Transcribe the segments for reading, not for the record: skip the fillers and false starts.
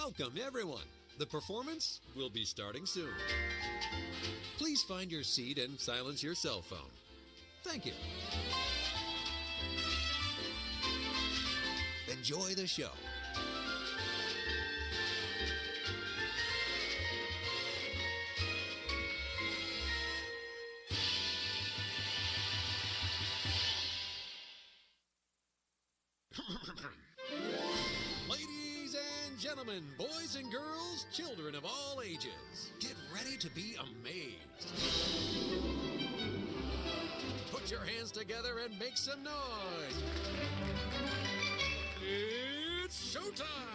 Welcome, everyone. The performance will be starting soon. Please find your seat and silence your cell phone. Thank you. Enjoy the show. Ladies and gentlemen, boys and girls, children of all ages, get ready to be amazed. Put your hands together and make some noise. It's showtime!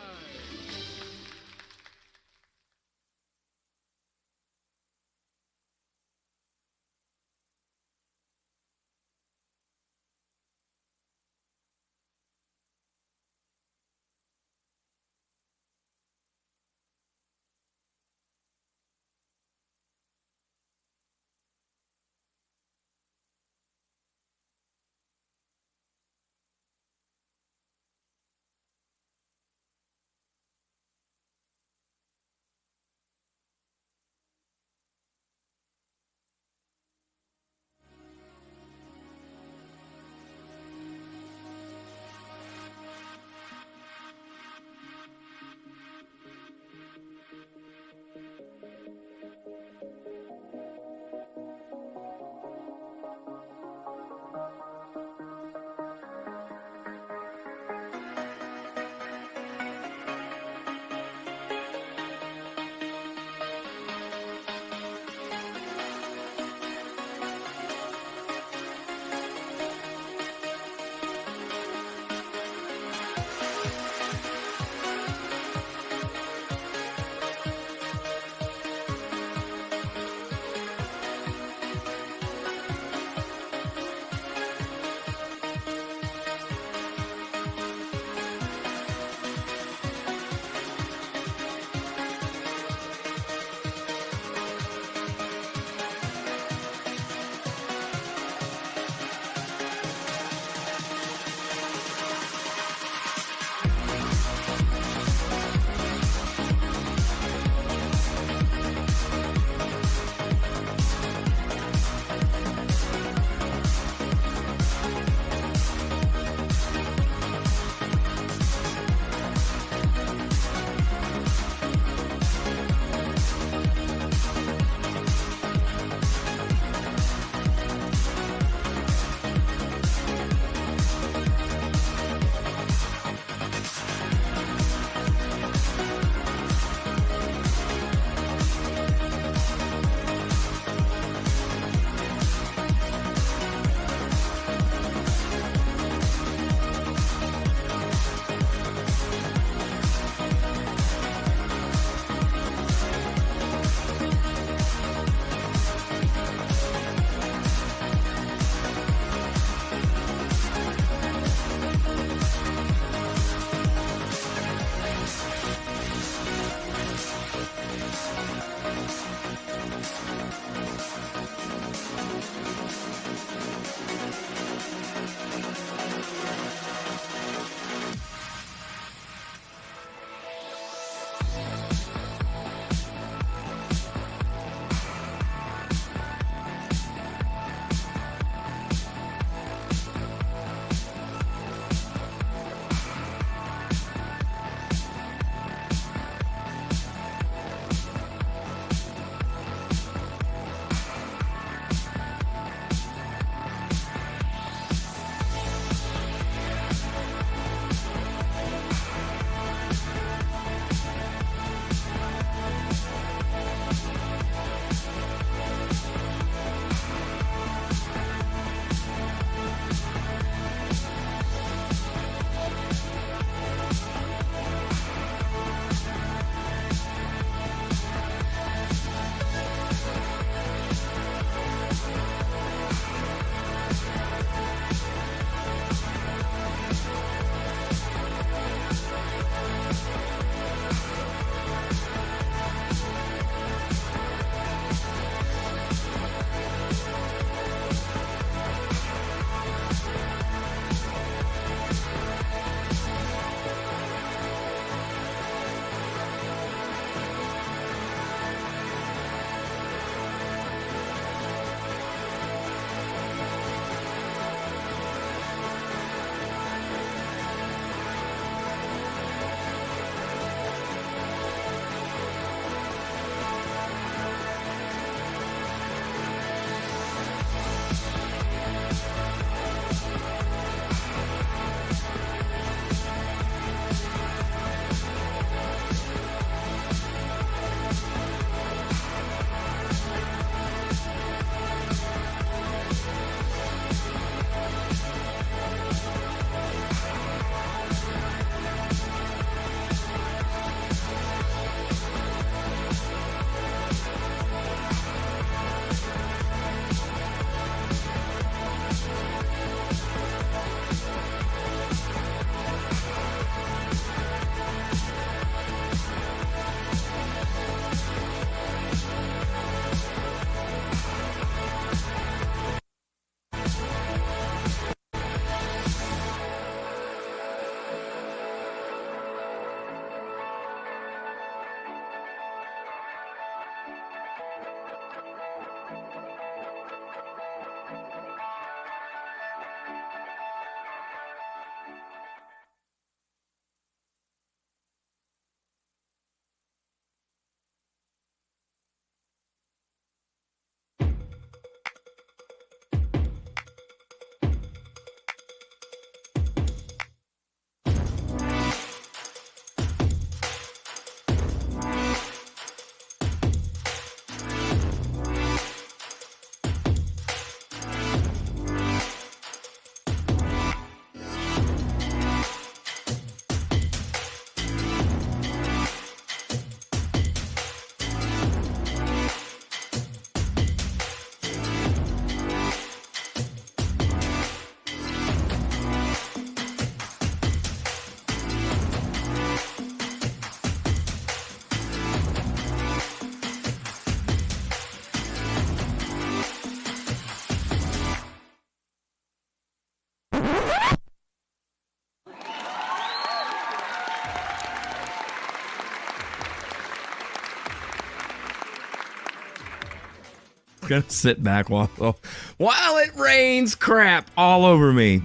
Gonna sit back while it rains crap all over me.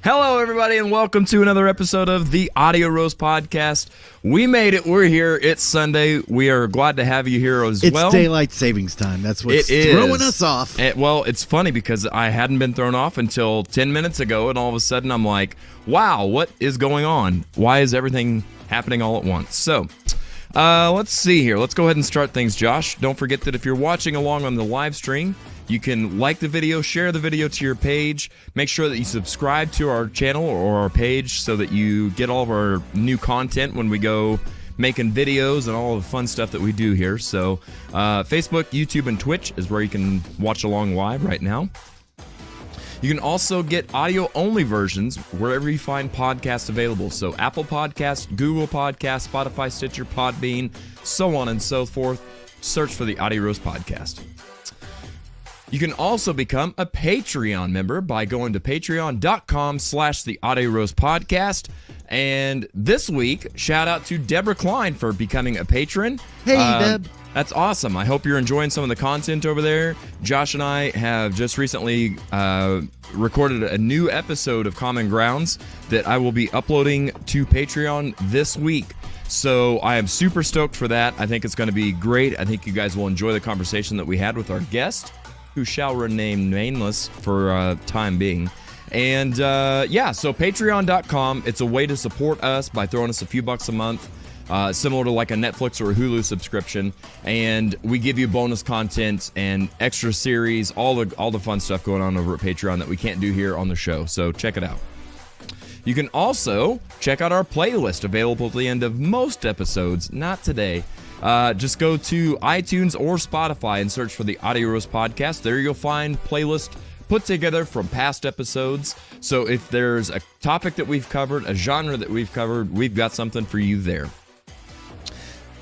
Hello, everybody, and welcome to another episode of the Audio Roast Podcast. We made it. We're here. It's Sunday. We are glad to have you here as well. It's daylight savings time. That's what's throwing us off. Well, it's funny because I hadn't been thrown off until 10 minutes ago, and all of a sudden I'm like, wow, what is going on? Why is everything happening all at once? So, let's see here. Let's go ahead and start things, Josh. Don't forget that if you're watching along on the live stream, you can like the video, share the video to your page. Make sure that you subscribe to our channel or our page so that you get all of our new content when we go making videos and all the fun stuff that we do here. So Facebook, YouTube, and Twitch is where you can watch along live right now. You can also get audio-only versions wherever you find podcasts available. So Apple Podcasts, Google Podcasts, Spotify, Stitcher, Podbean, so on and so forth. Search for the Audio Roast Podcast. You can also become a Patreon member by going to patreon.com/the Audio Roast Podcast. And this week, shout out to Deborah Klein for becoming a patron. Hey, Deb. That's awesome. I hope you're enjoying some of the content over there. Josh and I have just recently recorded a new episode of Common Grounds that I will be uploading to Patreon this week. So I am super stoked for that. I think it's going to be great. I think you guys will enjoy the conversation that we had with our guest, who shall remain nameless for time being. And so patreon.com, it's a way to support us by throwing us a few bucks a month, similar to like a Netflix or a Hulu subscription. And we give you bonus content and extra series, all the fun stuff going on over at Patreon that we can't do here on the show. So check it out. You can also check out our playlist available at the end of most episodes, not today. Just go to iTunes or Spotify and search for the Audio Roast Podcast. There you'll find playlists put together from past episodes. So if there's a topic that we've covered, a genre that we've covered, we've got something for you there.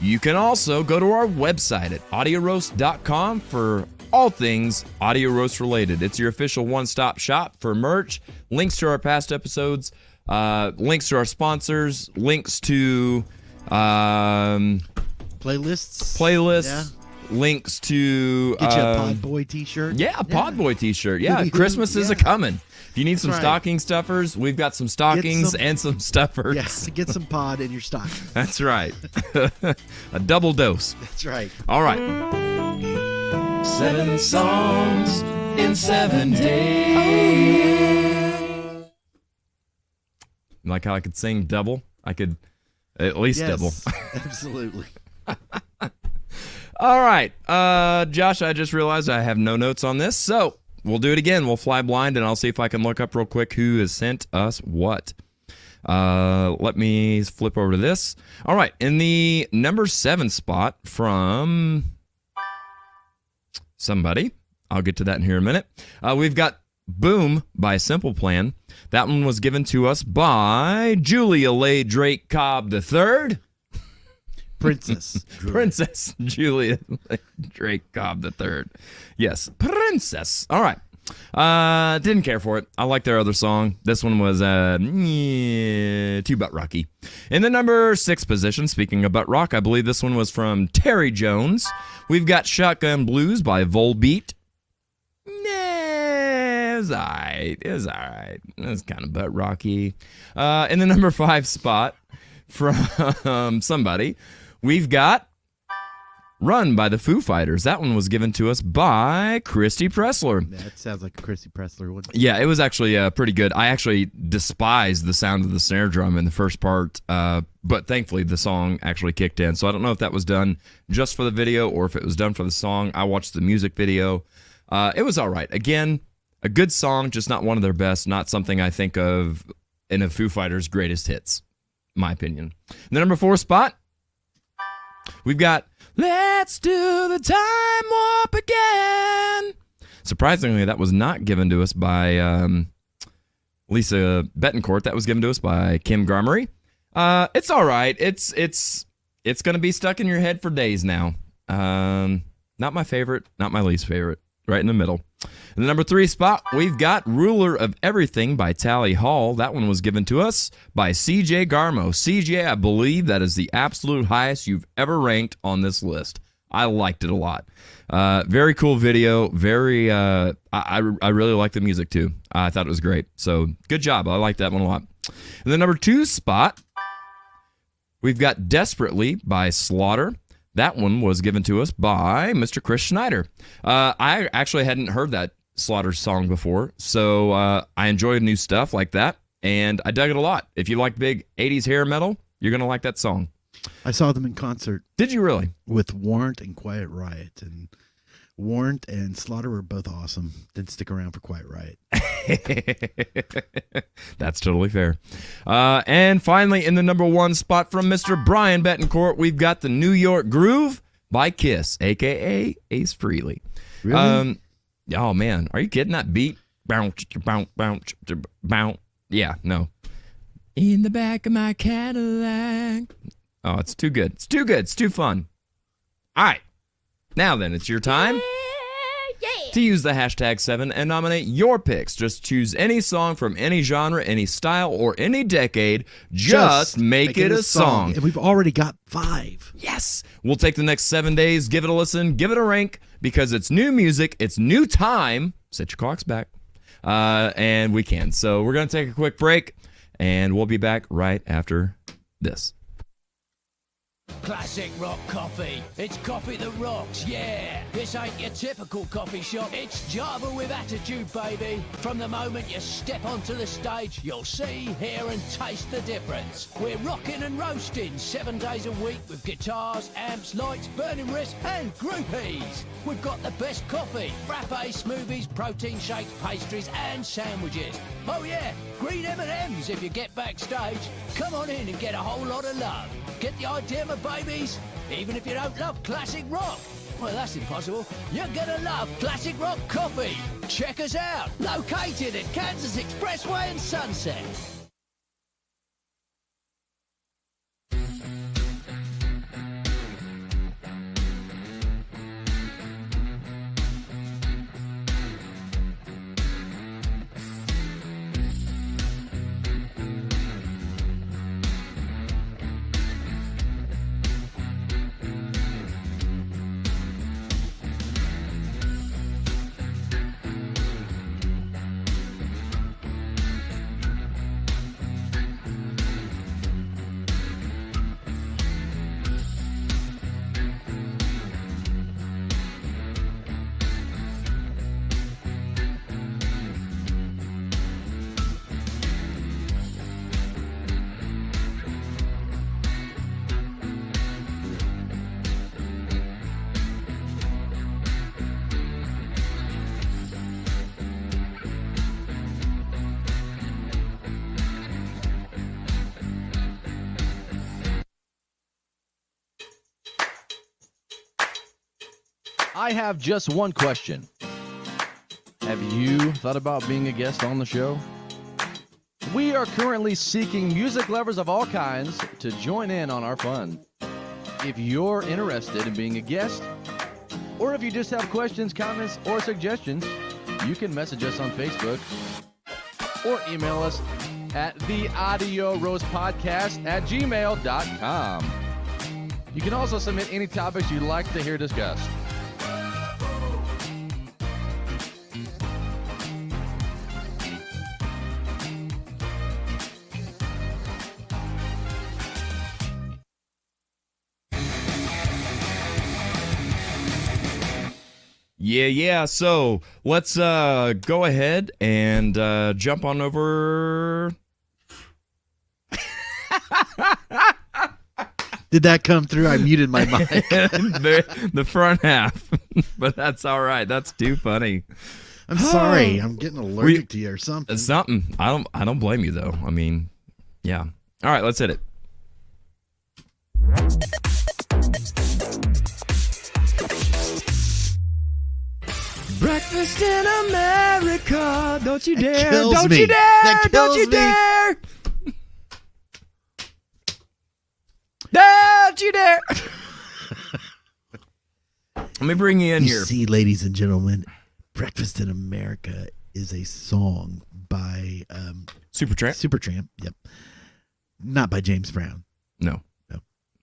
You can also go to our website at audioroast.com for all things Audio Roast related. It's your official one-stop shop for merch, links to our past episodes, links to our sponsors, links to Playlists. Yeah. Links to get you a Pod Boy t-shirt. Yeah, a Pod Boy t-shirt. Yeah, Christmas is a-coming. If you need some stocking stuffers, we've got some stockings and some stuffers. Yes, get some pod in your stocking. That's right. A double dose. That's right. All right. 7 songs in 7 days. Like how I could sing double? I could at least double. Absolutely. All right. Josh, I just realized I have no notes on this, so we'll do it again. We'll fly blind, and I'll see if I can look up real quick who has sent us what. Let me flip over to this. All right. In the number 7 spot from somebody, I'll get to that in here in a minute. We've got Boom by Simple Plan. That one was given to us by Julia Leigh Drake Cobb III. Princess Julia Drake Cobb III. Yes, Princess. All right. Didn't care for it. I like their other song. This one was too butt rocky. In the number 6 position, speaking of butt rock, I believe this one was from Terry Jones. We've got Shotgun Blues by Volbeat. It was all right. It was kind of butt rocky. In the number 5 spot from somebody, we've got Run by the Foo Fighters. That one was given to us by Christy Pressler. That sounds like a Christy Pressler one. Yeah, it was actually pretty good. I actually despised the sound of the snare drum in the first part, but thankfully the song actually kicked in. So I don't know if that was done just for the video or if it was done for the song. I watched the music video. It was all right. Again, a good song, just not one of their best, not something I think of in a Foo Fighters' greatest hits, my opinion. In the number 4 spot, we've got Let's Do the Time Warp Again. Surprisingly, that was not given to us by Lisa Betancourt. That was given to us by Kim Garmery. It's all right. It's going to be stuck in your head for days now. Not my favorite, not my least favorite. Right in the middle. In the number 3 spot, we've got Ruler of Everything by Tally Hall. That one was given to us by CJ Garmo. CJ, I believe that is the absolute highest you've ever ranked on this list. I liked it a lot. Very cool video. Very, I really like the music too. I thought it was great. So good job. I like that one a lot. And the number 2 spot, we've got Desperately by Slaughter. That one was given to us by Mr. Chris Schneider. I actually hadn't heard that Slaughter song before, so I enjoyed new stuff like that, and I dug it a lot. If you like big 80s hair metal, you're going to like that song. I saw them in concert. Did you really? With Warrant and Quiet Riot. And Warrant and Slaughter were both awesome. Didn't stick around for Quiet Riot. That's totally fair. And finally, in the number 1 spot from Mr. Brian Betancourt, we've got the New York Groove by Kiss, a.k.a. Ace Frehley. Really? Oh, man. Are you kidding? That beat? Bounce, bounce, bounce, bounce. Yeah, no. In the back of my Cadillac. Oh, it's too good. It's too good. It's too fun. All right. Now then, it's your time to use the hashtag 7 and nominate your picks. Just choose any song from any genre, any style, or any decade. Just make it a song. And we've already got 5. Yes. We'll take the next 7 days, give it a listen, give it a rank, because it's new music, it's new time. Set your clocks back. And we can. So we're going to take a quick break, and we'll be back right after this. Classic rock coffee. It's coffee that rocks, yeah. This ain't your typical coffee shop. It's Java with attitude, baby. From the moment you step onto the stage, you'll see, hear and taste the difference. We're rocking and roasting 7 days a week with guitars, amps, lights, burning wrists and groupies. We've got the best coffee, frappes, smoothies, protein shakes, pastries and sandwiches. Oh yeah, green M&Ms if you get backstage. Come on in and get a whole lot of love. Get the idea, my babies? Even if you don't love classic rock. Well, that's impossible. You're gonna love classic rock coffee. Check us out. Located at Kansas Expressway and Sunset. I have just one question. Have you thought about being a guest on the show? We are currently seeking music lovers of all kinds to join in on our fun. If you're interested in being a guest, or if you just have questions, comments, or suggestions, you can message us on Facebook or email us at theaudioroastpodcast@gmail.com. You can also submit any topics you'd like to hear discussed. Yeah. So let's go ahead and jump on over. Did that come through? I muted my mic. the front half, but that's all right. That's too funny. I'm sorry. I'm getting allergic to you or something. Something. I don't blame you though. I mean, yeah. All right, let's hit it. Breakfast in America. Don't you dare. Don't you dare. Don't you dare. Don't you dare. Let me bring you in here. See, ladies and gentlemen, Breakfast in America is a song by Supertramp. Yep. Not by James Brown. No.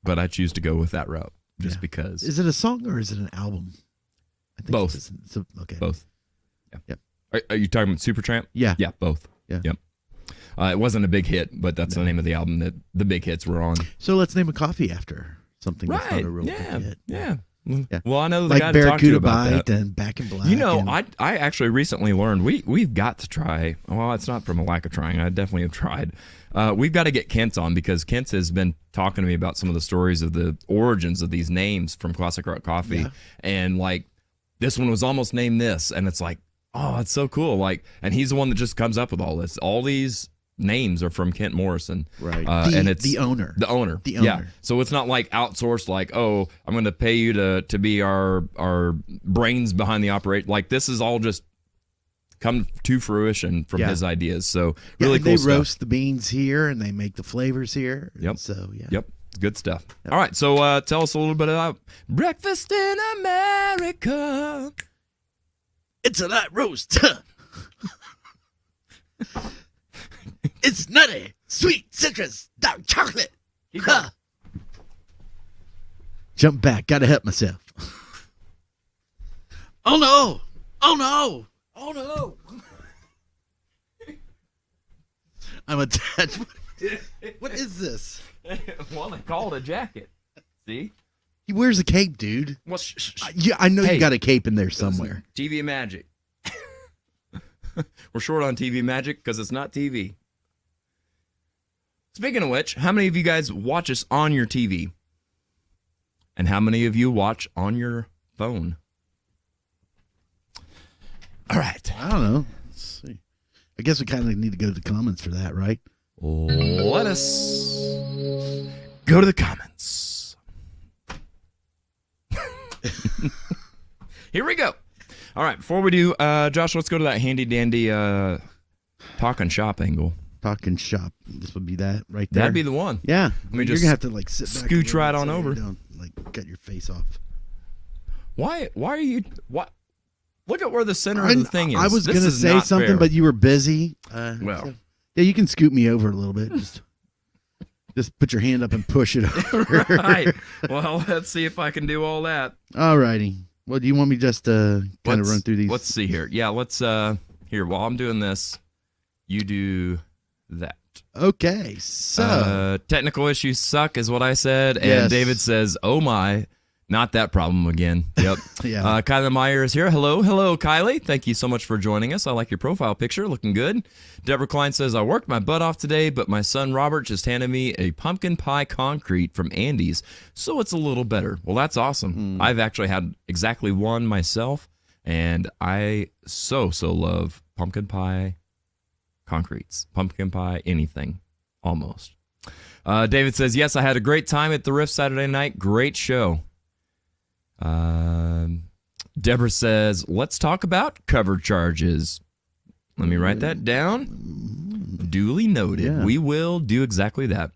But I choose to go with that route. just because. Is it a song or is it an album? I think Both. Okay. Both. Yeah. Yep. Are you talking about Supertramp? Yeah. Yeah, both. Yeah. Yep. It wasn't a big hit, but that's the name of the album that the big hits were on. So let's name a coffee after something that's not Right. a real big hit. Yeah. Yeah. Well, I know the Like guy to talk to you Barracuda about Bite that. and Back in Black. You know, and- I actually recently learned we've got to try. Well, it's not from a lack of trying. I definitely have tried. We've got to get Kent on because Kent has been talking to me about some of the stories of the origins of these names from Classic Rock Coffee, Yeah. and like this one was almost named this, and it's like, oh, it's so cool. Like, and he's the one that just comes up with all this. All these names are from Kent Morrison, right. and it's the owner. The owner. The Yeah. owner. So it's not like outsourced, like, oh, I'm going to pay you to be our brains behind the operation. Like, this is all just come to fruition from Yeah. his ideas. So Yeah, really and cool they stuff. roast the beans here and they make the flavors here. Yep. So, yeah. Yep. Good stuff. All right. So tell us a little bit about Breakfast in America. It's a light roast. It's nutty, sweet, citrus, dark chocolate. Huh. Jump back. Gotta help myself. Oh, no. Oh, no. Oh, no. I'm attached. What is this? Well, they call it a jacket. See? He wears a cape, dude. Well, Yeah, I know Hey. you got a cape in there somewhere. TV Magic. We're short on TV Magic because it's not TV. Speaking of which, how many of you guys watch us on your TV? And how many of you watch on your phone? All right. I don't know. Let's see. I guess we kind of need to go to the comments for that, right? Let us go to the comments. Here we go. All right, before we do, Josh, let's go to that handy dandy Talkin Shop angle. Talkin Shop. This would be that right there. That'd be the one. Yeah. me You're just gonna have to like sit back. a scooch little right bit on so over. you don't like cut your face off. Why are you what? Look at where the center of the thing is. I was This gonna is say not something, fair. but you were busy. Well. So- yeah, you can scoot me over a little bit. Just put your hand up and push it over. Right. Well, let's see if I can do all that. All righty. Well, do you want me just to kind of Let's- run through these? Let's see here. Yeah, let's here while I'm doing this, you do that. Okay. So Technical issues suck is what I said, and Yes. David says, "Oh my, not that problem again." Yep. Yeah. Kylie Meyer is here. Hello, Kylie. Thank you so much for joining us. I like your profile picture, looking good. Deborah Klein says, "I worked my butt off today, but my son Robert just handed me a pumpkin pie concrete from Andy's, so it's a little better." Well, that's awesome. I've actually had exactly one myself, and I so love pumpkin pie concretes, pumpkin pie, anything, almost. David says, "Yes, I had a great time at the Riff Saturday night. Great show." Deborah says, "Let's talk about cover charges." Let me write that down. Duly noted. Yeah. We will do exactly that.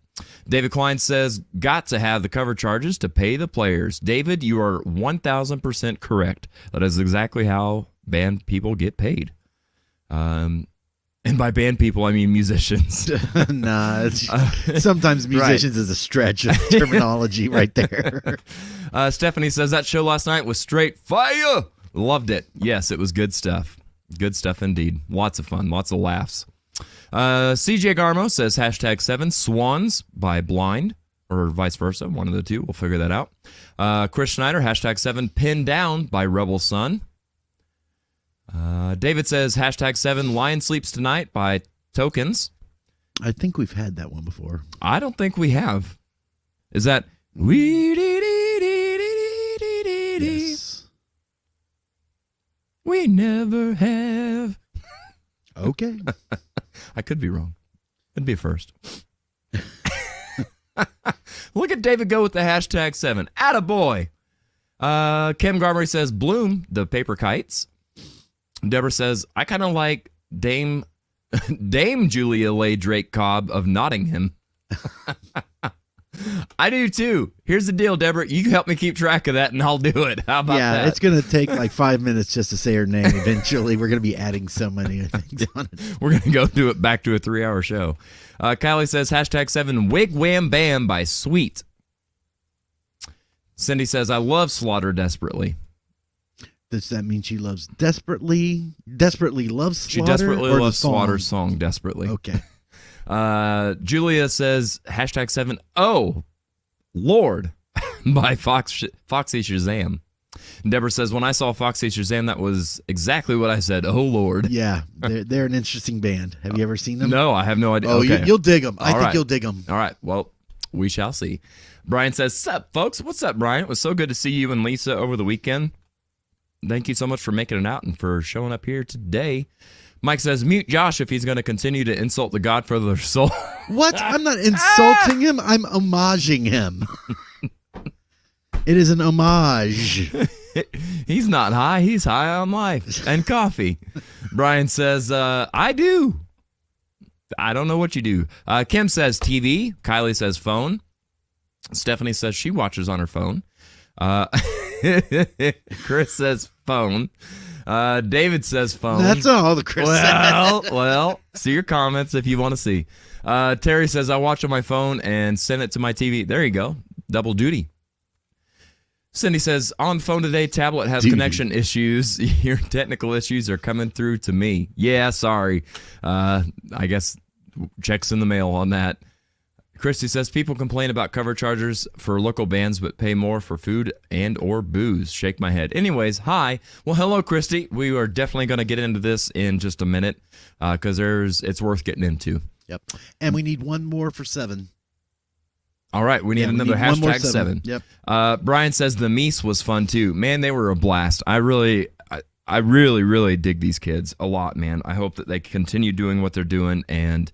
David Klein says, "Got to have the cover charges to pay the players." David, you are 1,000% correct. That is exactly how band people get paid. And by band people, I mean musicians. nah, sometimes musicians is a stretch of terminology right there. Stephanie says, "That show last night was straight fire. Loved it." Yes, it was good stuff. Good stuff indeed. Lots of fun. Lots of laughs. CJ Garmo says, #7 Swans by Blind, or vice versa. One of the two. We'll figure that out. Chris Schneider, #7 Pinned Down by Rebel Sun. David says, #7 Lion Sleeps Tonight by Tokens. I think we've had that one before. I don't think we have. Is that Yes. we never have? Okay. I could be wrong. It'd be a first. Look at David go with the #7. Attaboy. Kim Garmery says, Bloom, the Paper Kites. Deborah says, I kind of like Dame Julia Leigh Drake Cobb of Nottingham. I do too. Here's the deal, Deborah. You help me keep track of that and I'll do it. How about that? It's going to take like 5 minutes just to say her name. Eventually, we're going to be adding so many things on it. We're going to go do it back to a 3-hour show. Kylie says, #7 Wig Wham Bam by Sweet. Cindy says, I love Slaughter desperately. Does that mean she loves desperately loves Slaughter? She desperately or loves the song? Slaughter's song desperately. Okay. Julia says, #7, oh, Lord, by Foxy Shazam. Deborah says, when I saw Foxy Shazam, that was exactly what I said. Oh, Lord. Yeah, they're an interesting band. Have you ever seen them? No, I have no idea. Oh, okay. you'll dig them. I think right. you'll dig them. All right. Well, we shall see. Brian says, sup, folks? What's up, Brian? It was so good to see you and Lisa over the weekend. Thank you so much for making it out and for showing up here today. Mike says, mute Josh if he's going to continue to insult the Godfather's soul. What? I'm not insulting him. I'm homaging him. It is an homage. He's not high. He's high on life and coffee. Brian says, I do. I don't know what you do. Kim says TV. Kylie says phone. Stephanie says she watches on her phone. Chris says phone. David says phone. That's all the Chris said. Well, see your comments if you want to see. Terry says, I watch on my phone and send it to my TV. There you go. Double duty. Cindy says, on phone today, tablet has connection issues. Your technical issues are coming through to me. Yeah, sorry. I guess checks in the mail on that. Christy says, people complain about cover chargers for local bands but pay more for food and or booze. Shake my head. Anyways, hi. Well, hello, Christy. We are definitely going to get into this in just a minute because it's worth getting into. Yep. And we need one more for 7. All right, we need another hashtag 7. Yep. Brian says the Meese was fun too. Man, they were a blast. I really dig these kids a lot, man. I hope that they continue doing what they're doing and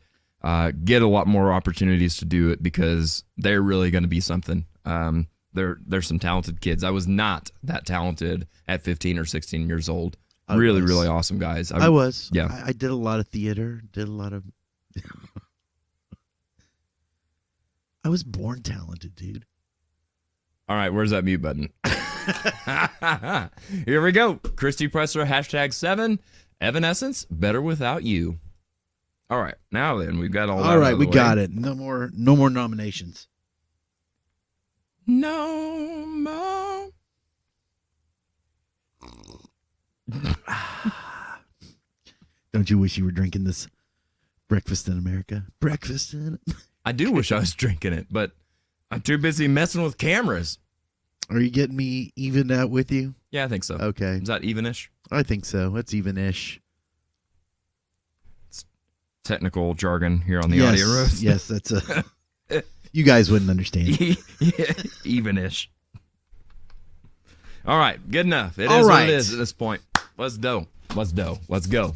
get a lot more opportunities to do it because they're really going to be something. They're some talented kids. I was not that talented at 15 or 16 years old. Really awesome guys. I was. Yeah. I did a lot of theater. Did a lot of. I was born talented, dude. All right, where's that mute button? Here we go. Christy Presser, hashtag 7. Evanescence, better without you. All right, now then, we've got all that. All right, we way. got it. No more nominations. No more. Don't you wish you were drinking this breakfast in America? Breakfast in. I do wish I was drinking it, but I'm too busy messing with cameras. Are you getting me evened out with you? Yeah, I think so. Okay. Is that evenish? I think so. It's even-ish. It's technical jargon here on the yes, audio roast. Yes, that's a. You guys wouldn't understand. Yeah, evenish. All right, good enough. It All is right. what it is at this point. Let's go. Let's go.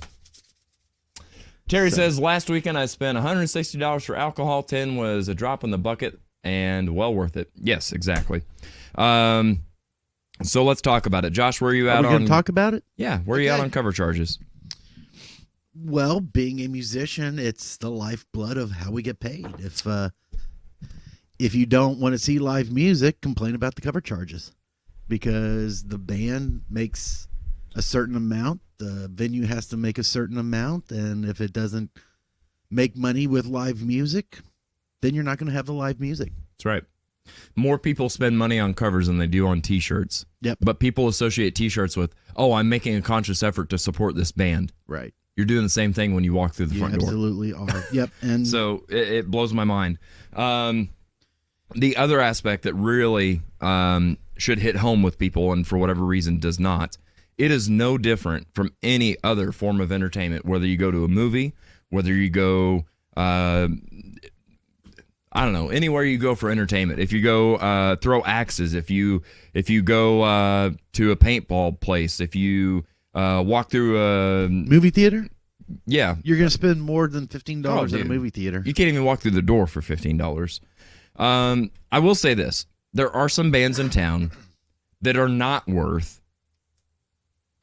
Terry says, last weekend I spent $160 for alcohol. 10 was a drop in the bucket and well worth it. Yes, exactly. So let's talk about it. Josh, where are you Are at we on... going to talk about it? Yeah, where are you at on cover charges? Well, being a musician, it's the lifeblood of how we get paid. If you don't want to see live music, complain about the cover charges because the band makes a certain amount. The venue has to make a certain amount. And if it doesn't make money with live music, then you're not going to have the live music. That's right. More people spend money on covers than they do on T-shirts. Yep. But people associate T-shirts with, oh, I'm making a conscious effort to support this band. Right. You're doing the same thing when you walk through the front door. Absolutely are. Yep. And So it blows my mind. The other aspect that really should hit home with people and for whatever reason does not, it is no different from any other form of entertainment, whether you go to a movie, whether you go, I don't know, anywhere you go for entertainment. If you go throw axes, if you go to a paintball place, if you walk through a movie theater, yeah, you're going to spend more than $15 at a dude. movie theater. You can't even walk through the door for $15. I will say this. There are some bands in town that are not worth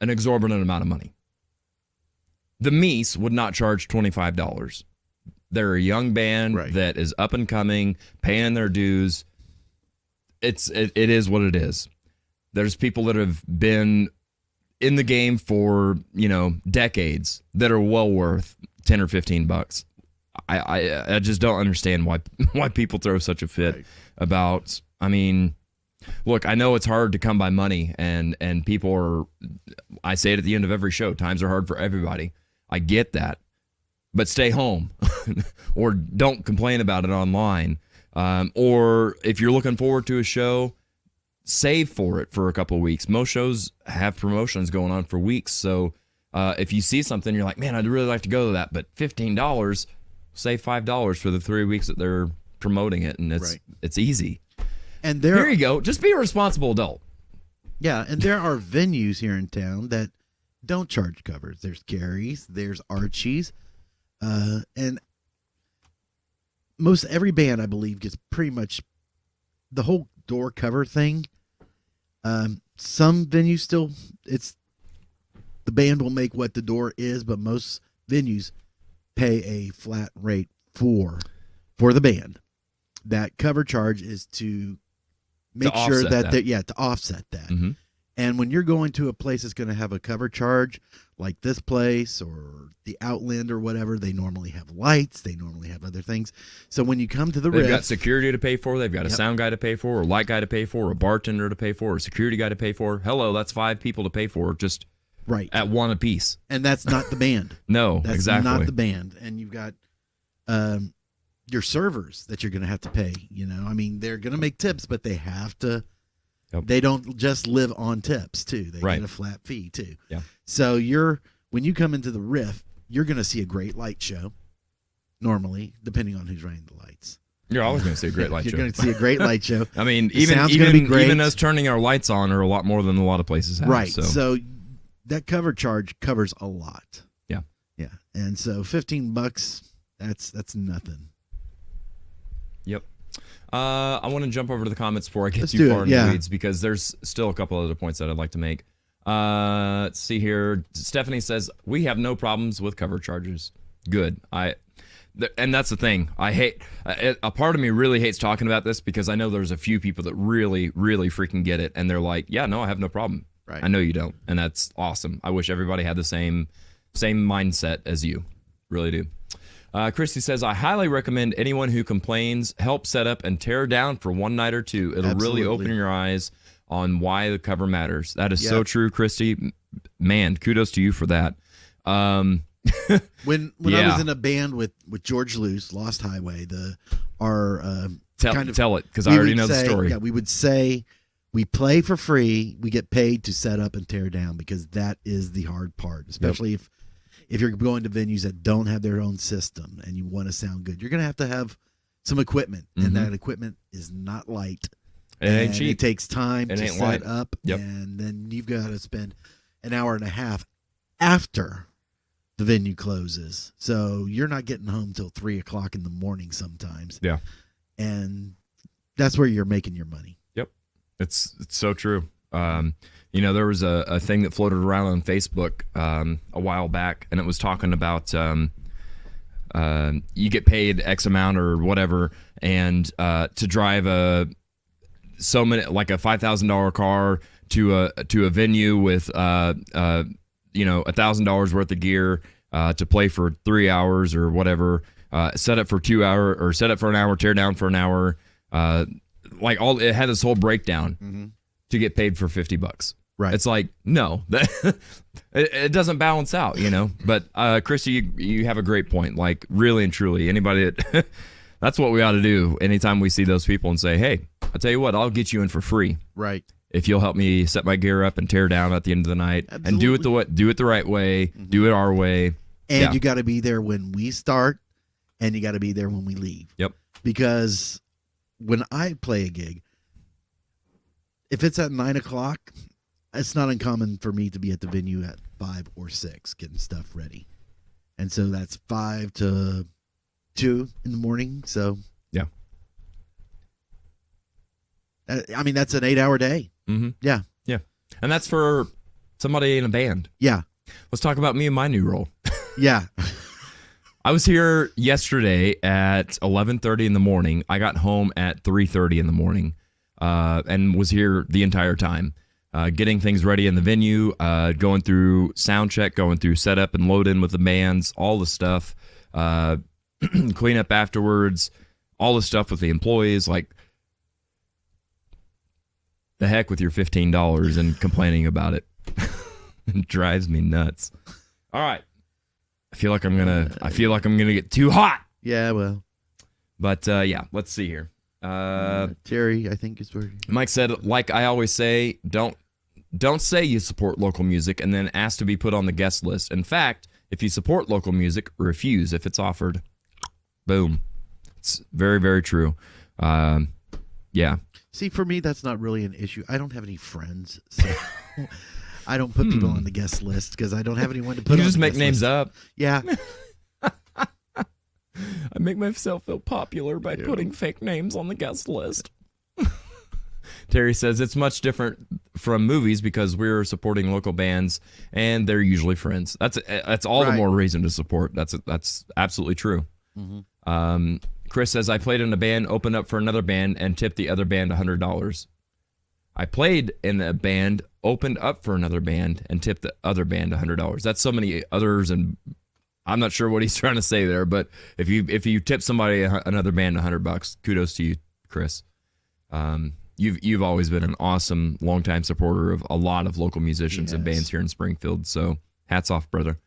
an exorbitant amount of money. The Meese would not charge $25. They're a young band that is up and coming, paying their dues. It is what it is. There's people that have been in the game for, decades that are well worth $10 or $15. I just don't understand why people throw such a fit about. I mean, Look, I know it's hard to come by money, and people are. I say it at the end of every show. Times are hard for everybody. I get that, but stay home, or don't complain about it online. Or if you're looking forward to a show, save for it for a couple of weeks. Most shows have promotions going on for weeks, so if you see something, you're like, man, I'd really like to go to that, but $15, save $5 for the 3 weeks that they're promoting it, and it's easy. And here you go. Just be a responsible adult. Yeah, and there are venues here in town that don't charge covers. There's Gary's, there's Archie's, and most every band, I believe, gets pretty much the whole door cover thing. Some venues still, it's the band will make what the door is, but most venues pay a flat rate for the band. That cover charge is to make sure that to offset that. Mm-hmm. And when you're going to a place that's going to have a cover charge, like this place or the Outland or whatever, they normally have lights. They normally have other things. So when you come to the they've Riff, got security to pay for. They've got a sound guy to pay for, a light guy to pay for, a bartender to pay for, a security guy to pay for. Hello, that's 5 people to pay for just at one apiece. And that's not the band. No, that's exactly. not the band. And you've got your servers that you're going to have to pay. You know, I mean, they're going to make tips, but they have to. Yep. They don't just live on tips too. They get a flat fee too. Yeah. So when you come into the Riff, you're going to see a great light show. Normally, depending on who's running the lights. You're always going to see a great light show. You're going to see a great light show. I mean, the even us turning our lights on are a lot more than a lot of places have. Right. So that cover charge covers a lot. Yeah. Yeah. And so $15, that's nothing. Yep. I want to jump over to the comments before I get too far into the weeds, because there's still a couple other points that I'd like to make. Let's see here. Stephanie says, we have no problems with cover charges. Good. And that's the thing. I hate, a part of me really hates talking about this, because I know there's a few people that really, really freaking get it. And they're like, yeah, no, I have no problem. Right. I know you don't. And that's awesome. I wish everybody had the same mindset as you. Really do. Christy says, I highly recommend anyone who complains help set up and tear down for one night or two. It'll really open your eyes on why the cover matters. That is so true, Christy. Man, kudos to you for that. When I was in a band with George Luce, Lost Highway, tell it, because I already know the story. Yeah, we would say we play for free, we get paid to set up and tear down, because that is the hard part, especially if you're going to venues that don't have their own system and you want to sound good. You're going to have some equipment, and that equipment is not light. It ain't cheap. It takes time to set up, Yep. and then you've got to spend an hour and a half after the venue closes. So you're not getting home till 3:00 in the morning sometimes. Yeah. And that's where you're making your money. Yep. It's so true. There was a thing that floated around on Facebook a while back, and it was talking about you get paid X amount or whatever, and to drive like a $5,000 car to a venue with $1,000 worth of gear to play for 3 hours or whatever, set up for 2 hours or set up for an hour, tear down for an hour, it had this whole breakdown to get paid for $50. Right. It's like, no, it doesn't balance out, But Christy, you have a great point. Like, really and truly, anybody that that's what we ought to do anytime we see those people and say, hey, I'll tell you what, I'll get you in for free. Right. If you'll help me set my gear up and tear down at the end of the night. Absolutely. And do it the right way, do it our way. And you got to be there when we start, and you got to be there when we leave. Yep. Because when I play a gig, if it's at 9:00, it's not uncommon for me to be at the venue at 5 or 6 getting stuff ready. And so that's 5 to 2 in the morning. So, yeah. I mean, that's an 8-hour day. Mm-hmm. Yeah. Yeah. And that's for somebody in a band. Yeah. Let's talk about me and my new role. Yeah. I was here yesterday at 11:30 in the morning. I got home at 3:30 in the morning and was here the entire time. Getting things ready in the venue, going through sound check, going through setup and load in with the bands, all the stuff, clean up afterwards, all the stuff with the employees. The heck with your $15 and complaining about it. It drives me nuts. All right. I feel like I'm gonna get too hot. Yeah, well. But yeah, let's see here. Terry, I think is where Mike said, like I always say, don't say you support local music and then ask to be put on the guest list. In fact, if you support local music, refuse if it's offered. Boom. It's very, very true. Yeah. See, for me, that's not really an issue. I don't have any friends, so I don't put people on the guest list because I don't have anyone to put. You on just the make guest names list. up. Yeah. I make myself feel popular by putting fake names on the guest list. Terry says it's much different from movies because we're supporting local bands and they're usually friends. That's all the more reason to support. That's absolutely true. Mm-hmm. Chris says I played in a band, opened up for another band, and tipped the other band $100. I played in a band, opened up for another band, and tipped the other band $100. That's so many others, and I'm not sure what he's trying to say there. But if you tip somebody another band $100, kudos to you, Chris. You've always been an awesome longtime supporter of a lot of local musicians and bands here in Springfield. So hats off, brother.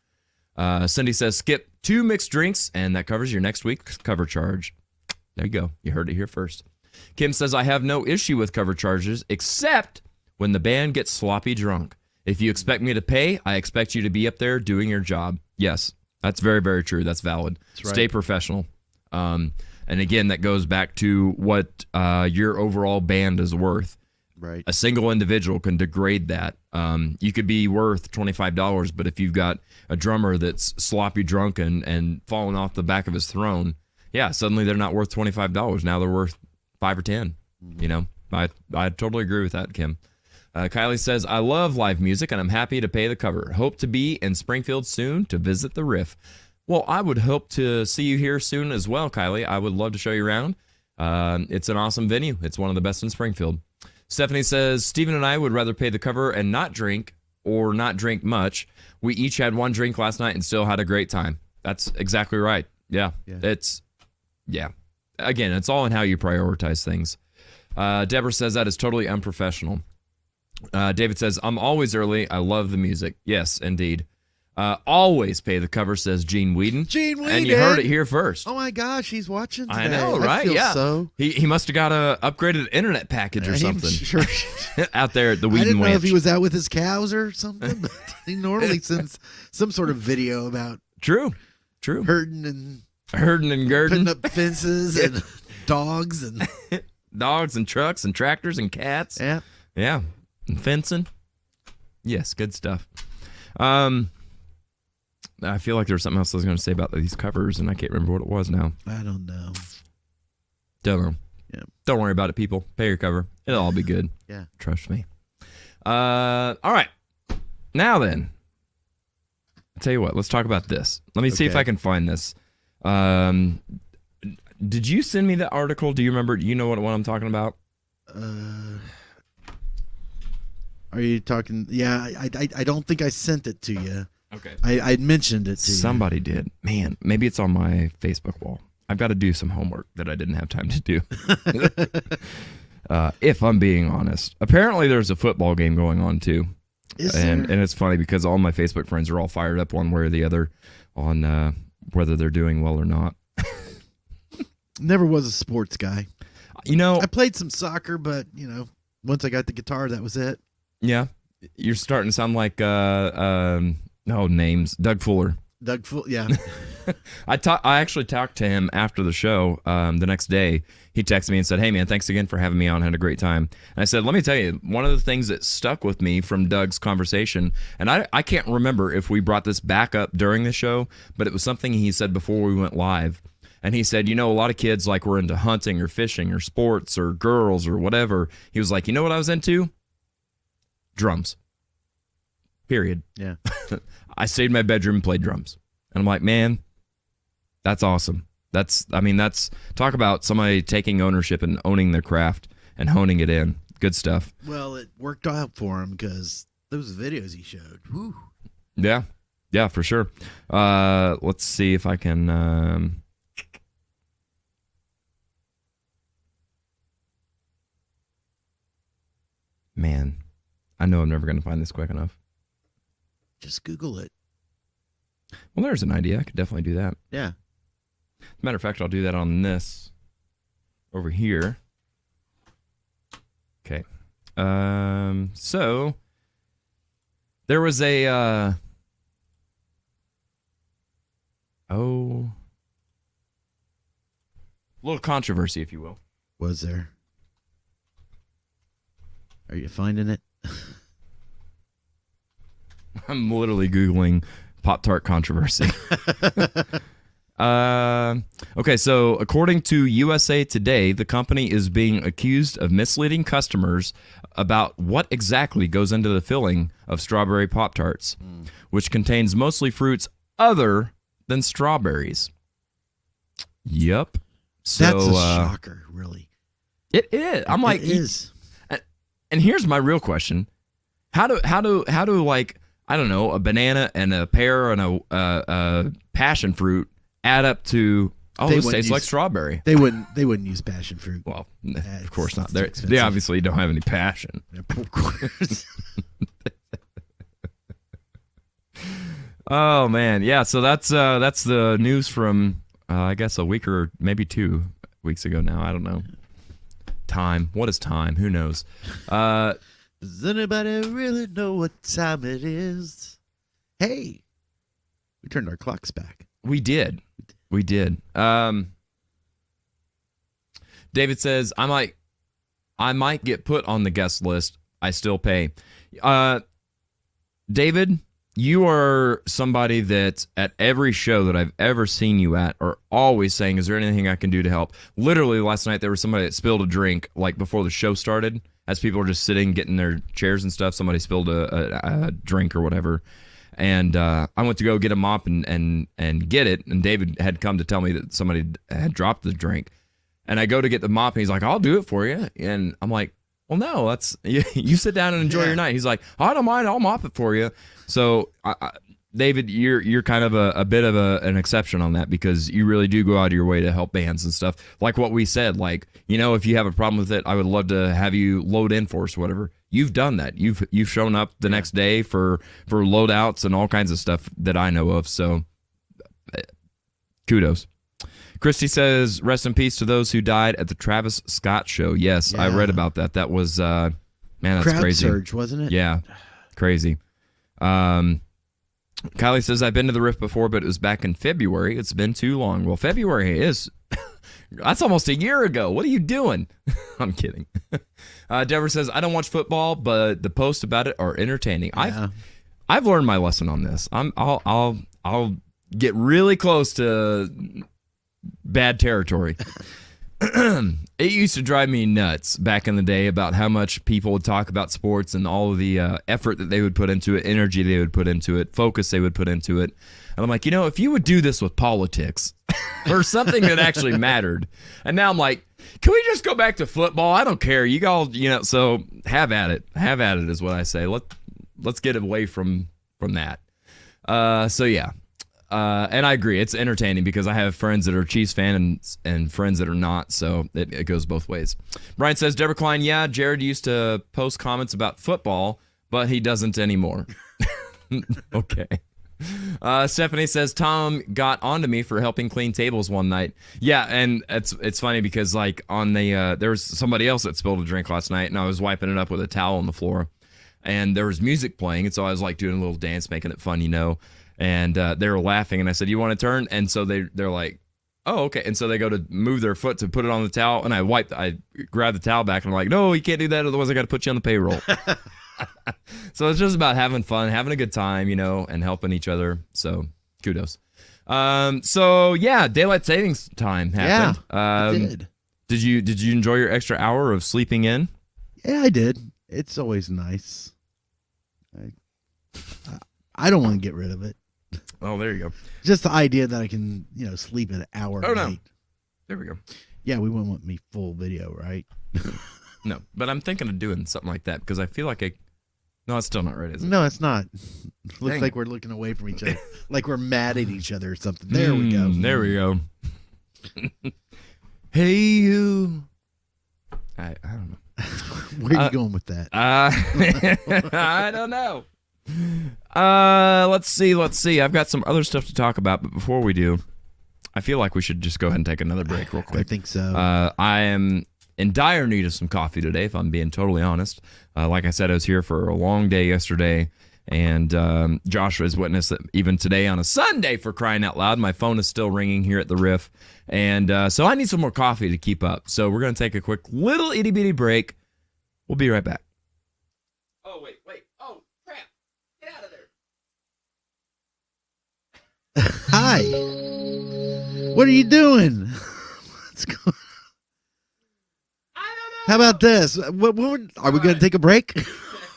Cindy says skip 2 mixed drinks, and that covers your next week's cover charge. There you go. You heard it here first. Kim says, I have no issue with cover charges, except when the band gets sloppy drunk. If you expect me to pay, I expect you to be up there doing your job. Yes, that's very, very true. That's valid. That's right. Stay professional. And again, that goes back to what your overall band is worth. Right. A single individual can degrade that. You could be worth $25, but if you've got a drummer that's sloppy drunk and falling off the back of his throne, yeah, suddenly they're not worth $25. Now they're worth 5 or 10. You know, I totally agree with that, Kim. Kylie says, I love live music and I'm happy to pay the cover. Hope to be in Springfield soon to visit the Riff. Well, I would hope to see you here soon as well, Kylie. I would love to show you around. It's an awesome venue. It's one of the best in Springfield. Stephanie says, Steven and I would rather pay the cover and not drink or not drink much. We each had 1 drink last night and still had a great time. That's exactly right. Yeah. Again, it's all in how you prioritize things. Deborah says that is totally unprofessional. David says, I'm always early. I love the music. Yes, indeed. Always pay the cover, says Gene Whedon. Gene Whedon. And you heard it here first. Oh my gosh, he's watching today. I know, right? I feel yeah. So. He must have got a upgraded internet package or something. Sure. Out there at the Whedon I didn't know Ranch. if he was out with his cows or something. But he normally sends some sort of video about True. herding and Girding. putting up fences and dogs and dogs and trucks and tractors and cats. Yeah. Yeah. And fencing. Yes, good stuff. I feel like there was something else I was going to say about these covers, and I can't remember what it was now. I don't know. Don't know. Yeah. Don't worry about it, people. Pay your cover. It'll all be good. Yeah. Trust me. All right. Now then, I'll tell you what. Let's talk about this. Let me see if I can find this. Did you send me the article? Do you remember? Do you know what I'm talking about? Are you talking? Yeah, I don't think I sent it to you. Okay. I mentioned it to you. Somebody did. Man, maybe it's on my Facebook wall. I've got to do some homework that I didn't have time to do. If I'm being honest. Apparently there's a football game going on too. And it's funny because all my Facebook friends are all fired up one way or the other on whether they're doing well or not. Never was a sports guy. You know, I played some soccer, but once I got the guitar, that was it. Yeah. You're starting to sound like names. Doug Fuller. Yeah. I actually talked to him after the show the next day. He texted me and said, hey, man, thanks again for having me on. I had a great time. And I said, let me tell you, one of the things that stuck with me from Doug's conversation, and I can't remember if we brought this back up during the show, but it was something he said before we went live. And he said, a lot of kids were into hunting or fishing or sports or girls or whatever. He was like, you know what I was into? Drums. Period. Yeah. I stayed in my bedroom and played drums. And I'm like, man, that's awesome. That's talk about somebody taking ownership and owning their craft and honing it in. Good stuff. Well, it worked out for him because those videos he showed. Whew. Yeah. Yeah, for sure. Let's see if I can... Man, I know I'm never going to find this quick enough. Just Google it. Well, there's an idea. I could definitely do that. Yeah. As a matter of fact, I'll do that on this over here. Okay. So there was a little controversy, if you will. Was there? Are you finding it? I'm literally Googling Pop-Tart controversy. Okay, so according to USA Today, the company is being accused of misleading customers about what exactly goes into the filling of strawberry Pop-Tarts, which contains mostly fruits other than strawberries. Yep. So, that's a shocker, really. It is. I'm like, it is. And here's my real question: How do like, I don't know, a banana and a pear and a passion fruit add up to, this tastes like strawberry? They wouldn't use passion fruit. Well, of course not. They obviously don't have any passion. Of course. Oh man, yeah. So that's the news from I guess a week or maybe 2 weeks ago now. I don't know. Time. What is time? Who knows? Does anybody really know what time it is? Hey, we turned our clocks back. We did. David says, I might get put on the guest list. I still pay. David, you are somebody that at every show that I've ever seen you at are always saying, is there anything I can do to help? Literally last night there was somebody that spilled a drink like before the show started. As people were just sitting, getting their chairs and stuff, somebody spilled a drink or whatever. And I went to go get a mop and get it. And David had come to tell me that somebody had dropped the drink. And I go to get the mop and he's like, I'll do it for you. And I'm like, well, no, you sit down and enjoy your night. He's like, I don't mind, I'll mop it for you. So, David, you're kind of a bit of an exception on that, because you really do go out of your way to help bands and stuff. Like what we said, like, if you have a problem with it, I would love to have you load in for us or whatever. You've done that. You've shown up the next day for loadouts and all kinds of stuff that I know of. So, kudos. Christy says, rest in peace to those who died at the Travis Scott show. Yes, I read about that. That was, man, that's crowd crazy. surge, wasn't it? Yeah, crazy. Kylie says, I've been to the Rift before, but it was back in February. It's been too long. Well, February is, that's almost a year ago. What are you doing? I'm kidding. Deborah says, I don't watch football, but the posts about it are entertaining. Yeah. I've learned my lesson on this. I'll get really close to bad territory. It used to drive me nuts back in the day about how much people would talk about sports and all of the effort that they would put into it, energy they would put into it, focus they would put into it. And I'm like, if you would do this with politics or something that actually mattered. And now I'm like, can we just go back to football? I don't care. You all, so have at it. Have at it is what I say. Let's get away from that. So yeah. And I agree. It's entertaining because I have friends that are Chiefs fans and friends that are not, so it goes both ways. Brian says, Deborah Klein, yeah, Jared used to post comments about football, but he doesn't anymore. Okay. Stephanie says, Tom got onto me for helping clean tables one night. Yeah, and it's funny because like on the there was somebody else that spilled a drink last night, and I was wiping it up with a towel on the floor, and there was music playing, and so I was like doing a little dance, making it fun, And they were laughing, and I said, you want to turn? And so they're like, oh, okay. And so they go to move their foot to put it on the towel, and I grab the towel back, and I'm like, no, you can't do that, otherwise I got to put you on the payroll. So it's just about having fun, having a good time, and helping each other. So kudos. So yeah, daylight savings time happened. Yeah, it did. Did you enjoy your extra hour of sleeping in? Yeah, I did. It's always nice. I don't want to get rid of it. Oh, there you go. Just the idea that I can, sleep an hour. Oh, night. no. There we go. Yeah, we wouldn't want me full video, right? No, but I'm thinking of doing something like that because I feel like no, it's still not right, is it? No, it's not. Looks like we're looking away from each other. Like we're mad at each other or something. There we go. There we go. Hey, you. I don't know. Where are you going with that? I don't know. Let's see. I've got some other stuff to talk about, but before we do, I feel like we should just go ahead and take another break real quick. I think so. I am in dire need of some coffee today, if I'm being totally honest. Like I said, I was here for a long day yesterday, and Joshua has witnessed that even today on a Sunday, for crying out loud, my phone is still ringing here at the Riff. And so I need some more coffee to keep up. So we're going to take a quick little itty-bitty break. We'll be right back. Oh, wait. Oh, crap. Get out of there. Hi. What are you doing? Let's go. I don't know. How about this? Are we going to take a break?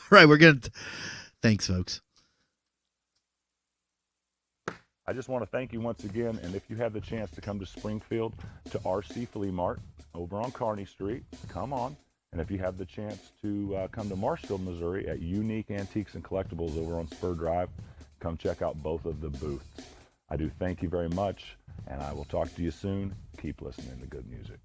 Right, we're going to. Thanks, folks. I just want to thank you once again, and if you have the chance to come to Springfield to RC Flea Mart over on Kearney Street, come on. And if you have the chance to come to Marshfield, Missouri at Unique Antiques and Collectibles over on Spur Drive, come check out both of the booths. I do thank you very much, and I will talk to you soon. Keep listening to good music.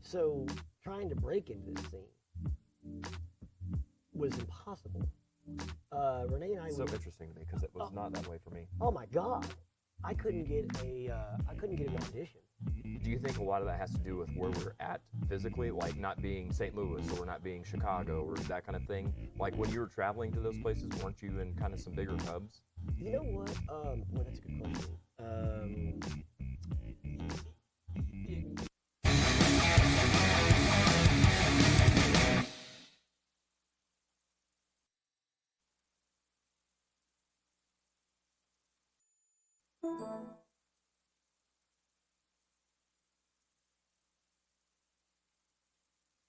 So trying to break into this scene was impossible. Renee and I So interesting to me because it was not that way for me. Oh my God, I couldn't get an audition. Do you think a lot of that has to do with where we're at physically, like not being St. Louis or not being Chicago or that kind of thing? Like when you were traveling to those places, weren't you in kind of some bigger hubs? You know what? Well, that's a good question.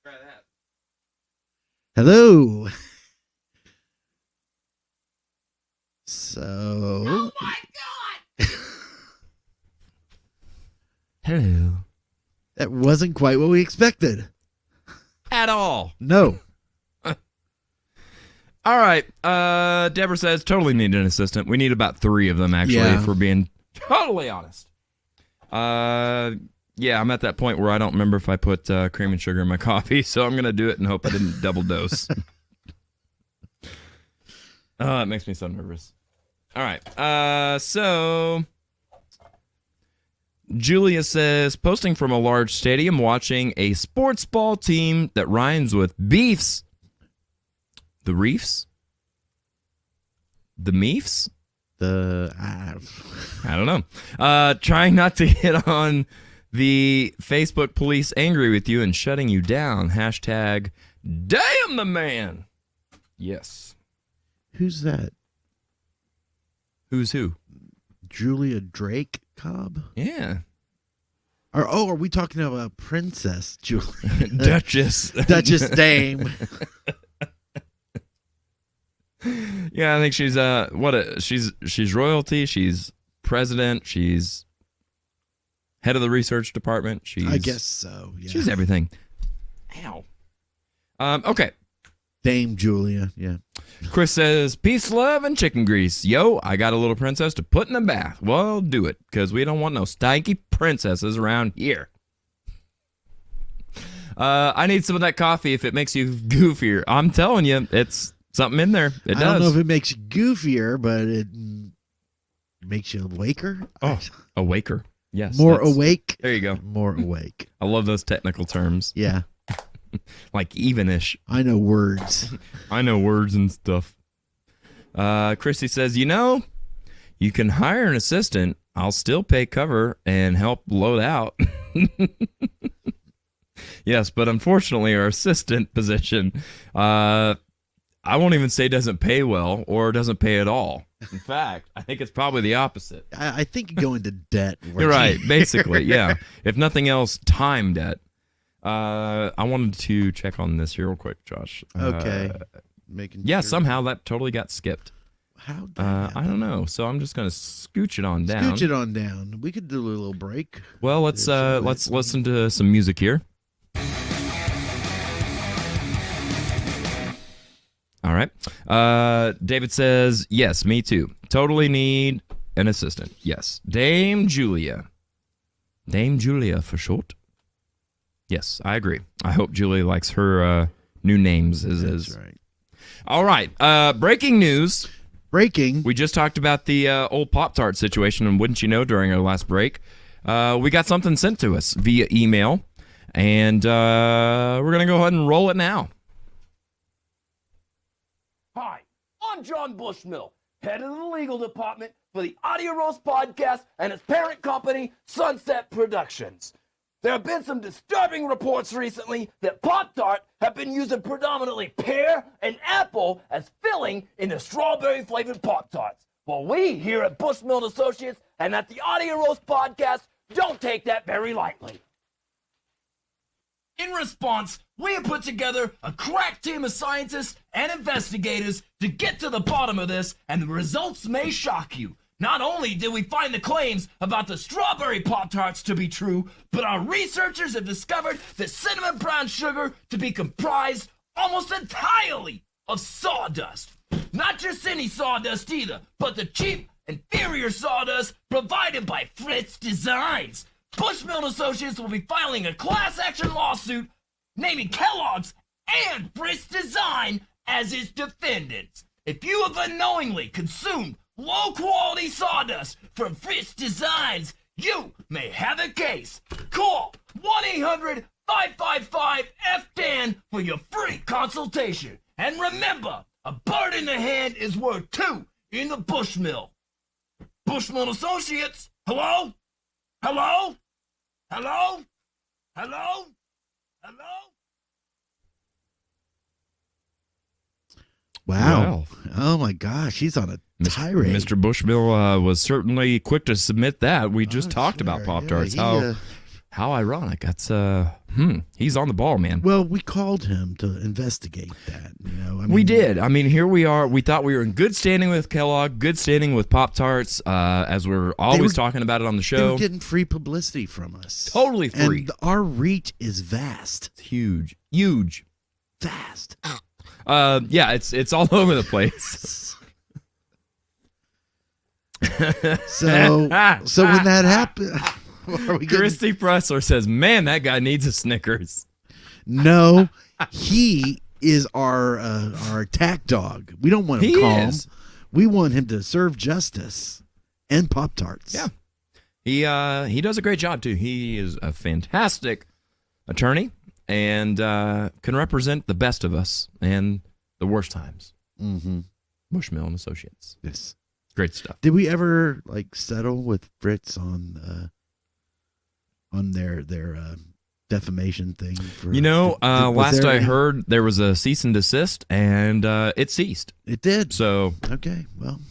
Try that. Hello. So. Oh my God! Hello. That wasn't quite what we expected. At all. No. All right. Deborah says, totally need an assistant. We need about 3 of them, actually, Yeah. if we're being totally honest. Yeah, I'm at that point where I don't remember if I put cream and sugar in my coffee, so I'm going to do it and hope I didn't double dose. Oh, it makes me so nervous. All right. So Julia says, posting from a large stadium, watching a sports ball team that rhymes with beefs. The Reefs? The Meefs? I don't know. Trying not to get on the Facebook police angry with you and shutting you down. Hashtag damn the man. Yes. Who's that? Who's who? Julia Drake Cobb? Yeah. Are we talking about Princess Julia? Duchess. Duchess Dame. Yeah, I think she's she's royalty, she's president, she's head of the research department. I guess so. Yeah. She's everything. Ow. Okay. Dame Julia. Yeah. Chris says, peace, love, and chicken grease. Yo, I got a little princess to put in a bath. Well, do it, because we don't want no stanky princesses around here. I need some of that coffee if it makes you goofier. I'm telling you, it's something in there. It does. I don't know if it makes you goofier, but it makes you awaker. Oh, awaker. Yes. More awake. There you go. More awake. I love those technical terms. Yeah. Like evenish. I know words. I know words and stuff. Chrissy says, you can hire an assistant. I'll still pay cover and help load out. Yes, but unfortunately our assistant position, I won't even say doesn't pay well or doesn't pay at all. In fact, I think it's probably the opposite. I think you go into debt. You're right, basically, yeah. If nothing else, time debt. I wanted to check on this here real quick, Josh. Okay. Yeah, somehow that totally got skipped. How? I don't know. So I'm just gonna scooch it on down. Scooch it on down. We could do a little break. Well, let's listen to some music here. All right. David says, yes, me too. Totally need an assistant. Yes. Dame Julia. Dame Julia for short. Yes, I agree. I hope Julia likes her new names. That's right. All right. Breaking news. Breaking. We just talked about the old Pop-Tart situation, and wouldn't you know, during our last break, we got something sent to us via email, and we're going to go ahead and roll it now. Hi, I'm John Bushmill, head of the legal department for the Audio Roast podcast and its parent company, Sunset Productions. There have been some disturbing reports recently that Pop-Tart have been using predominantly pear and apple as filling in the strawberry-flavored Pop-Tarts. Well, we here at Bushmill Associates and at the Audio Roast podcast don't take that very lightly. In response, we have put together a crack team of scientists and investigators to get to the bottom of this, and the results may shock you. Not only did we find the claims about the strawberry Pop-Tarts to be true, but our researchers have discovered the cinnamon brown sugar to be comprised almost entirely of sawdust. Not just any sawdust either, but the cheap, inferior sawdust provided by Fritz Designs. Bushmill Associates will be filing a class action lawsuit naming Kellogg's and Fritz Design as its defendants. If you have unknowingly consumed low-quality sawdust from Fritz Designs, you may have a case. Call 1-800-555-FDAN for your free consultation. And remember, a bird in the hand is worth two in the Bushmill. Bushmill Associates, hello? Hello? Hello? Hello? Hello? Wow. Oh, my gosh. He's on a tirade. Mr. Bushmill was certainly quick to submit that. We just talked about Pop-Tarts. Yeah, How ironic. That's, he's on the ball, man. Well, we called him to investigate that. We did. I mean, here we are. We thought we were in good standing with Kellogg, good standing with Pop-Tarts, as we're always talking about it on the show. They were getting free publicity from us. Totally free. And our reach is vast. It's huge. Huge. Vast. Yeah, it's all over the place. So when that happened, Christy Pressler says, "Man, that guy needs a Snickers." No, he is our attack dog. We don't want him calm. We want him to serve justice and Pop-Tarts. Yeah, he does a great job too. He is a fantastic attorney and can represent the best of us and the worst times. Mm-hmm. Bushmill and Associates. Yes, great stuff. Did we ever settle with Fritz on their defamation thing? Last I heard, there was a cease and desist, and it ceased. It did. So okay, well,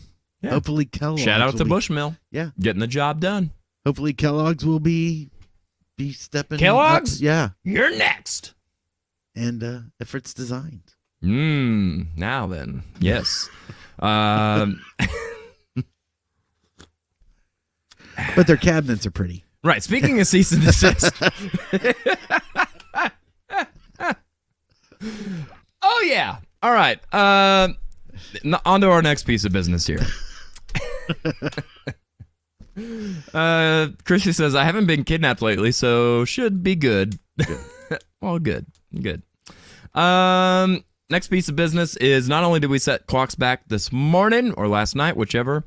hopefully Kellogg's. Shout out to Bushmill. Yeah, getting the job done. Hopefully Kellogg's will be stepping. Kellogg's, yeah, you're next. And Fritz Designs. Now then, yes. But their cabinets are pretty. Right. Speaking of cease and desist. Oh, yeah. All right. On to our next piece of business here. Christy says, I haven't been kidnapped lately, so should be good. Well, good. Next piece of business is not only did we set clocks back this morning or last night, whichever,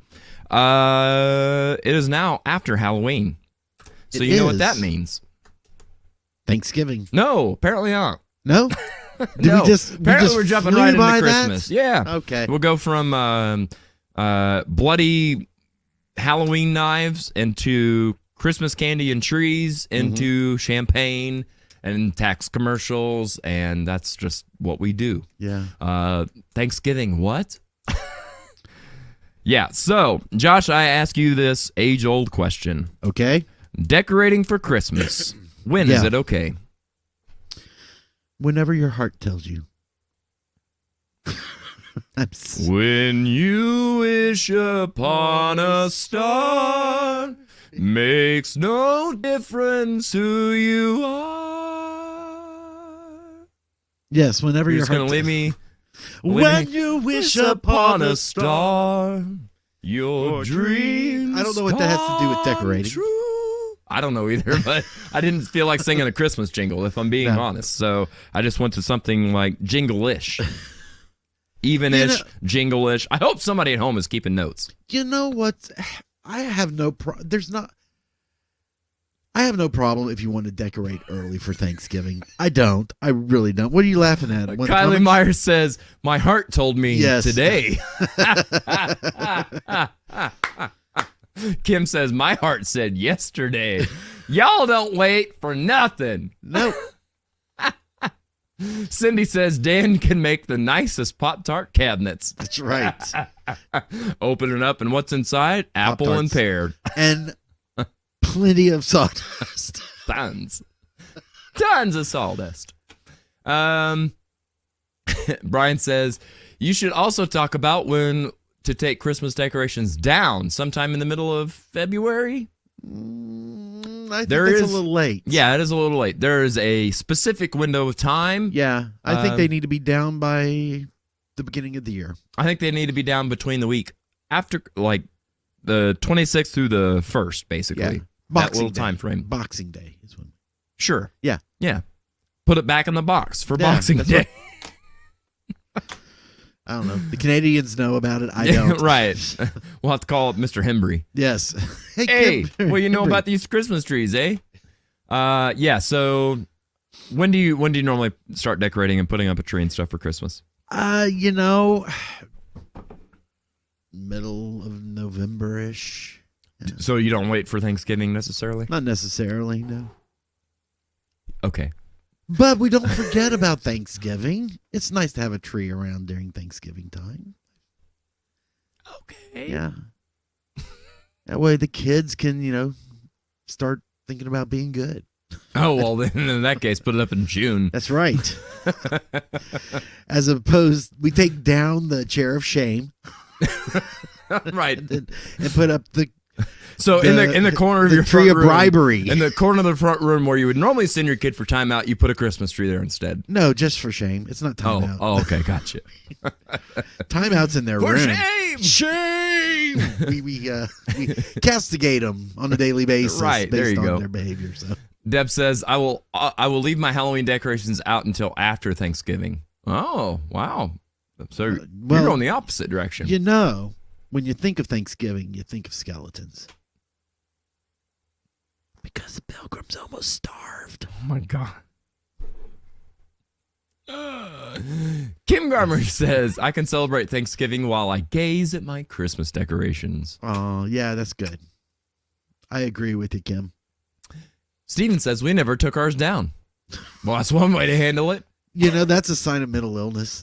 it is now after Halloween. So you know what that means. Thanksgiving. No, apparently not. No? No. Apparently we're jumping right into Christmas. That? Yeah. Okay. We'll go from bloody Halloween knives into Christmas candy and trees into champagne and tax commercials, and that's just what we do. Yeah. Thanksgiving, what? Yeah, so, Josh, I ask you this age-old question. Okay. Decorating for Christmas. When is it okay? Whenever your heart tells you. When you wish upon a star, makes no difference who you are. Yes, whenever You're you're just going to leave me. When you wish upon a star, your dreams. I don't know what that has to do with decorating. True. I don't know either, but I didn't feel like singing a Christmas jingle, if I'm being honest. So I just went to something like jingle-ish. Even-ish, jingle-ish. I hope somebody at home is keeping notes. You know what? I have no I have no problem if you want to decorate early for Thanksgiving. I don't. I really don't. What are you laughing at? Kylie Myers says, my heart told me today. Kim says, my heart said yesterday. Y'all don't wait for nothing. Nope. Cindy says, Dan can make the nicest Pop-Tart cabinets. That's right. Open it up, and what's inside? Apple and pear. And plenty of sawdust. Tons of sawdust. Brian says, you should also talk about when to take Christmas decorations down sometime in the middle of February. I think it's a little late. Yeah, it is a little late. There is a specific window of time. Yeah, I think they need to be down by the beginning of the year. I think they need to be down between the week after, like, the 26th through the 1st, basically. Yeah. That little time frame. Boxing Day is when. Sure. Yeah. Yeah. Put it back in the box for Boxing Day. I don't know. The Canadians know about it. I don't. Right. We'll have to call up Mr. Hembry. Yes. Hey, what do you know about these Christmas trees, eh? Yeah. So, when do you normally start decorating and putting up a tree and stuff for Christmas? Middle of November-ish. Yeah. So you don't wait for Thanksgiving necessarily? Not necessarily, no. Okay. But we don't forget about Thanksgiving. It's nice to have a tree around during Thanksgiving time. Okay. Yeah. That way the kids can, start thinking about being good. Oh, well, then in that case, put it up in June. That's right. As opposed, we take down the chair of shame. Right. And put up the in the corner of your tree front of room, bribery. in the corner of the front room where you would normally send your kid for timeout, you put a Christmas tree there instead. No, just for shame. It's not timeout. Oh, okay, gotcha. Timeout's in their For room. shame. we castigate them on a daily basis, Right, there based you on go. their behavior. So Deb says, I will leave my Halloween decorations out until after Thanksgiving. Oh, wow. So you're going the opposite direction. When you think of Thanksgiving, you think of skeletons. Because the pilgrims almost starved. Oh, my God. Kim Garmer says, I can celebrate Thanksgiving while I gaze at my Christmas decorations. Oh, yeah, that's good. I agree with you, Kim. Steven says, we never took ours down. Well, that's one way to handle it. That's a sign of mental illness.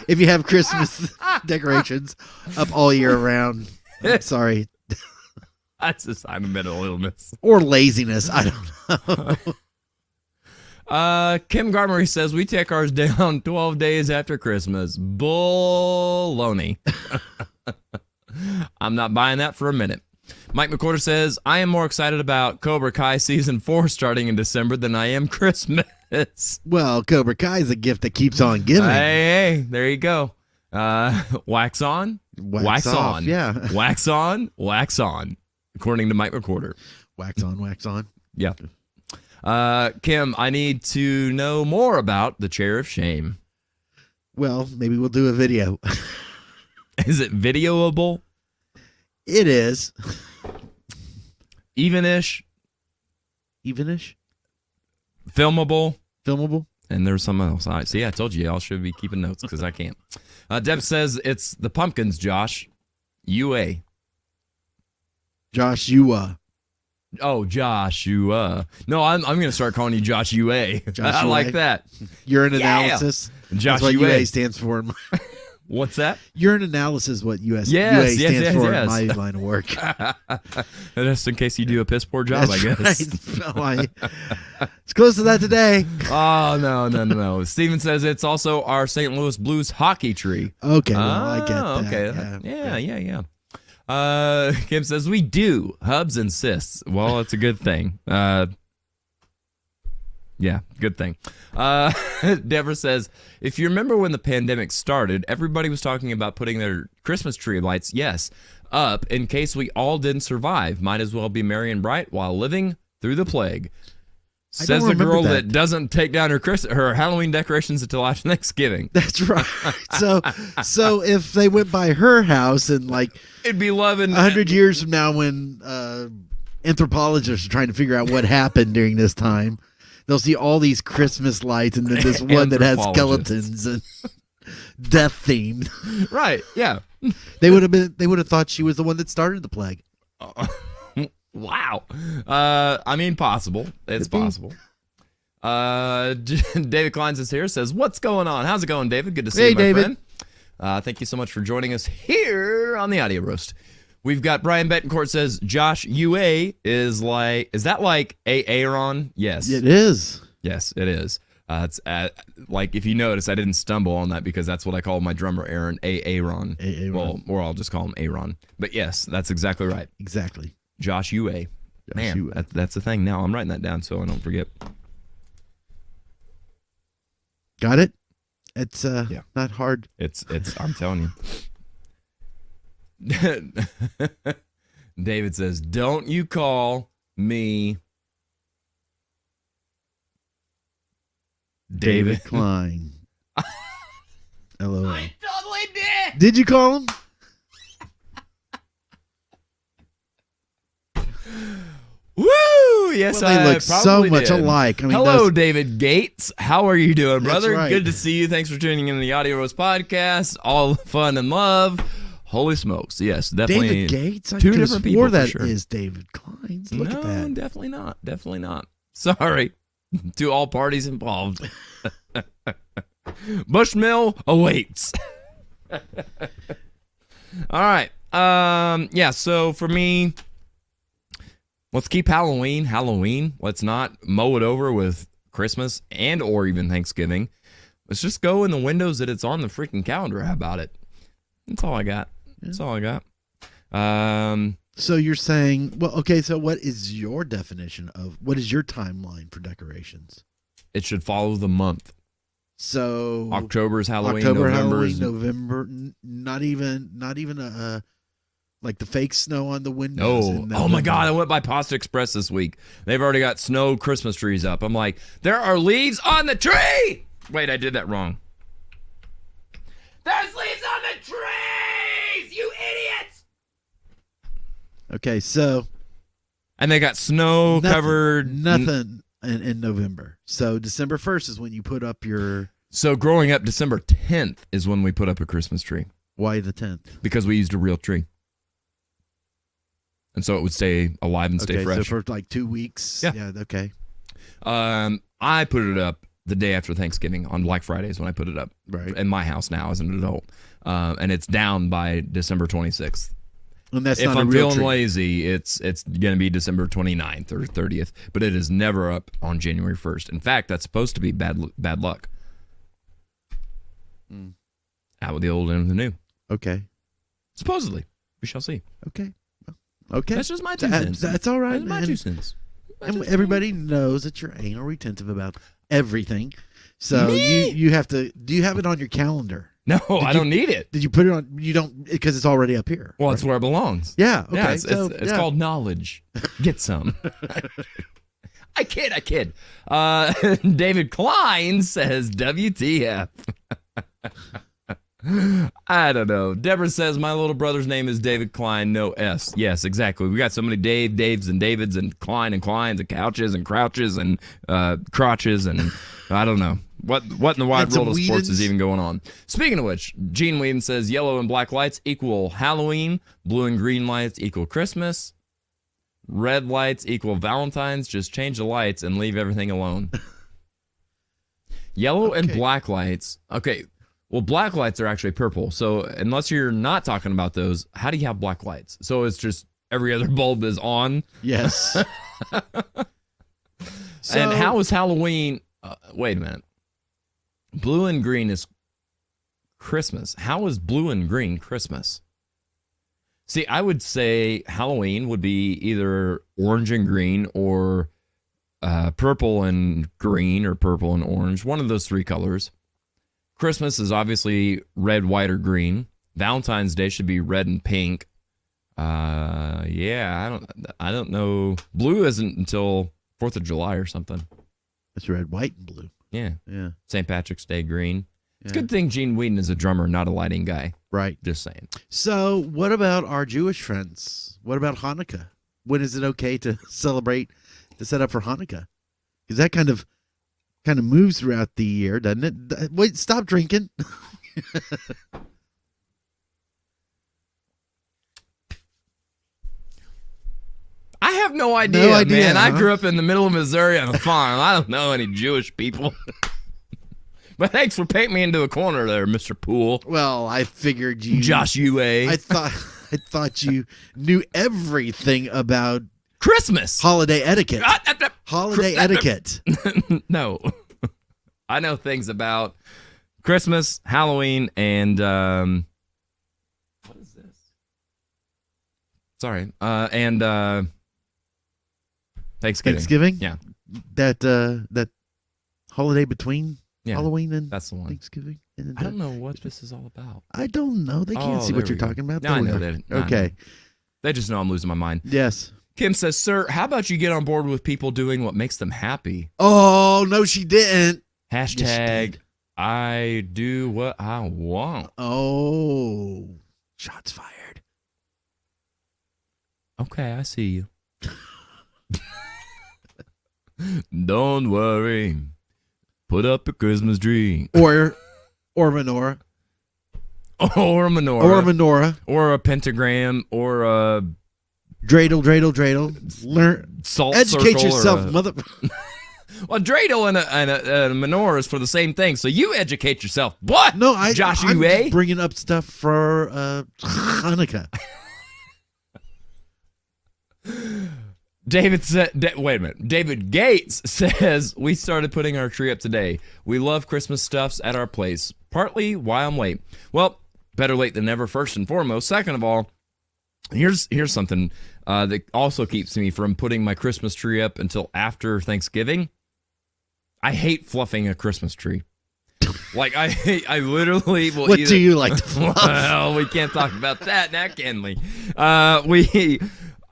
if you have Christmas decorations up all year round, I'm sorry. That's a sign of mental illness. Or laziness. I don't know. Kim Garmery says, we take ours down 12 days after Christmas. Baloney. I'm not buying that for a minute. Mike McCorder says, I am more excited about Cobra Kai Season 4 starting in December than I am Christmas. Well, Cobra Kai is a gift that keeps on giving. Hey, there you go. Wax on, wax off, on. Yeah. Wax on, wax on, according to Mike McCorder. Wax on, wax on. Yeah. Kim, I need to know more about the chair of shame. Well, maybe we'll do a video. Is it videoable? It is. Even-ish? Even-ish? Filmable? Filmable? And there's something else. All right, see, I told you y'all should be keeping notes because I can't. Deb says it's the pumpkins, Josh. UA. Josh, you Oh, Josh, you No, I'm going to start calling you Josh UA. Josh I UA. like that. Urine analysis. Josh That's what UA UA stands for. What's that? Urine analysis is what UA Yes, stands for yes. in my line of work. Just in case you do a piss poor job, That's I guess. right. No, it's close to that today. Oh, no. Steven says it's also our St. Louis Blues hockey tree. Okay, well, I get that. Okay. Yeah. Kim says we do. Hubs insists. Well, it's a good thing. Yeah, good thing. Deborah says, if you remember when the pandemic started, everybody was talking about putting their Christmas tree lights, up in case we all didn't survive. Might as well be merry and bright while living through the plague. Says the girl that doesn't take down her Halloween decorations until after Thanksgiving. That's right. So if they went by her house and it'd be loving 100 years from now when anthropologists are trying to figure out what happened during this time, they'll see all these Christmas lights and then this one that has skeletons and death themed. Right. Yeah. They would have thought she was the one that started the plague. Wow. I mean, possible. It's possible. David Kleins is here. Says, "What's going on? How's it going, David? Good to see you, my David. friend. Thank you so much for joining us here on the Audio Roast." We've got Brian Betancourt says Josh UA is that like Aaron? Yes, it is. Yes, it is. It's like if you notice, I didn't stumble on that because that's what I call my drummer Aaron, Aaron. Well, or I'll just call him Aaron. But yes, that's exactly right. Exactly. Josh UA. Man, that's the thing. Now I'm writing that down so I don't forget. Got it? It's not hard. It's I'm telling you. David says, "Don't you call me David Klein." LOL. I totally did. Did you call him? Woo! Yes, well, they look so much did. alike. I mean, hello, David Gates. How are you doing, brother? Right. Good to see you. Thanks for tuning in to the Audio Roast podcast. All fun and love. Holy smokes! Yes, definitely. David Gates. I two could have different swore people. That for sure. is David Klein. Look at that. Definitely not. Definitely not. Sorry to all parties involved. Bushmill awaits. All right. Yeah. So for me, let's keep Halloween. Let's not mow it over with Christmas and or even Thanksgiving. Let's just go in the windows that it's on the freaking calendar. How about it? That's all I got. That's all I got. So you're saying, well, okay, so what is your definition of, what is your timeline for decorations? It should follow the month. So October is Halloween. November, not even like the fake snow on the windows. No. Oh my God, I went by Pasta Express this week. They've already got snow Christmas trees up. I'm like, there are leaves on the tree. Wait, I did that wrong. There's leaves on the trees, you idiots! Okay, so. And they got snow covered. Nothing in November. So December 1st is when you put up your. So growing up, December 10th is when we put up a Christmas tree. Why the 10th? Because we used a real tree. And so it would stay alive and stay fresh. So for like 2 weeks. Yeah. Okay. I put it up the day after Thanksgiving on Black Fridays when I put it up. Right. In my house now as an adult. And it's down by December 26th. And that's if not I'm a real feeling tree. lazy, it's going to be December 29th or 30th. But it is never up on January 1st. In fact, that's supposed to be bad luck. Out with the old and the new. Okay. Supposedly. We shall see. Okay. Okay. That's just my 2 cents. That's all right. That's my 2 cents. And everybody knows that you're anal retentive about everything. So you have to. Do you have it on your calendar? No, I don't need it. Did you put it on? You don't, because it's already up here. Well, it's where it belongs. Yeah. Okay. Yeah, it's called knowledge. Get some. I kid. David Klein says WTF. I don't know. Deborah says my little brother's name is David Klein, no S. Yes, exactly. We got so many Daves and Davids and Kleins and couches and crouches and crotches and I don't know. What in the wide world of sports is even going on? Speaking of which, Gene Whedon says yellow and black lights equal Halloween, blue and green lights equal Christmas, red lights equal Valentine's. Just change the lights and leave everything alone. Yellow and black lights. Okay. Well, black lights are actually purple. So unless you're not talking about those, how do you have black lights? So it's just every other bulb is on. Yes. And how is Halloween? Wait a minute. Blue and green is Christmas. How is blue and green Christmas? See, I would say Halloween would be either orange and green or purple and green or purple and orange. One of those three colors. Christmas is obviously red, white, or green. Valentine's Day should be red and pink. Yeah, I don't know. Blue isn't until 4th of July or something. It's red, white, and blue. Yeah. Yeah. St. Patrick's Day green. It's a Yeah. good thing Gene Whedon is a drummer, not a lighting guy. Right. Just saying. So, what about our Jewish friends? What about Hanukkah? When is it okay to celebrate, to set up for Hanukkah? Because that kind of moves throughout the year, doesn't it? Wait, stop drinking. I have no idea, No idea, man. I huh? grew up in the middle of Missouri on a farm. I don't know any Jewish people. But thanks for painting me into a corner there, Mr. Poole. Well, I figured you, Josh UA. I thought you knew everything about Christmas. holiday etiquette. Holiday etiquette. No. I know things about Christmas, Halloween, and what is this? Sorry. And Thanksgiving. Thanksgiving? Yeah. That holiday between Yeah. Halloween and That's the one. Thanksgiving. And I don't know what this is all about. I don't know. They can't Oh, see there what you're we go. talking about. No, There I we know are. that. No, I Okay. know. They just know I'm losing my mind. Yes. Kim says, sir, how about you get on board with people doing what makes them happy? Oh, no, she didn't. Hashtag I do what I want. Oh, shots fired. Okay, I see you. Don't worry. Put up a Christmas tree. Or menorah. Or a menorah. Or a menorah. Or a pentagram. Or a dreidel. Learn. salt Educate circle yourself, or a- mother. Well, a dreidel and a menorah is for the same thing, so you educate yourself. What? No, Josh I'm UA? just bringing up stuff for Hanukkah. David said, wait a minute. David Gates says, we started putting our tree up today. We love Christmas stuffs at our place. Partly why I'm late. Well, better late than never, first and foremost. Second of all, here's something that also keeps me from putting my Christmas tree up until after Thanksgiving. I hate fluffing a Christmas tree. Like, I literally will What do you like to fluff? Well, we can't talk about that now, can we?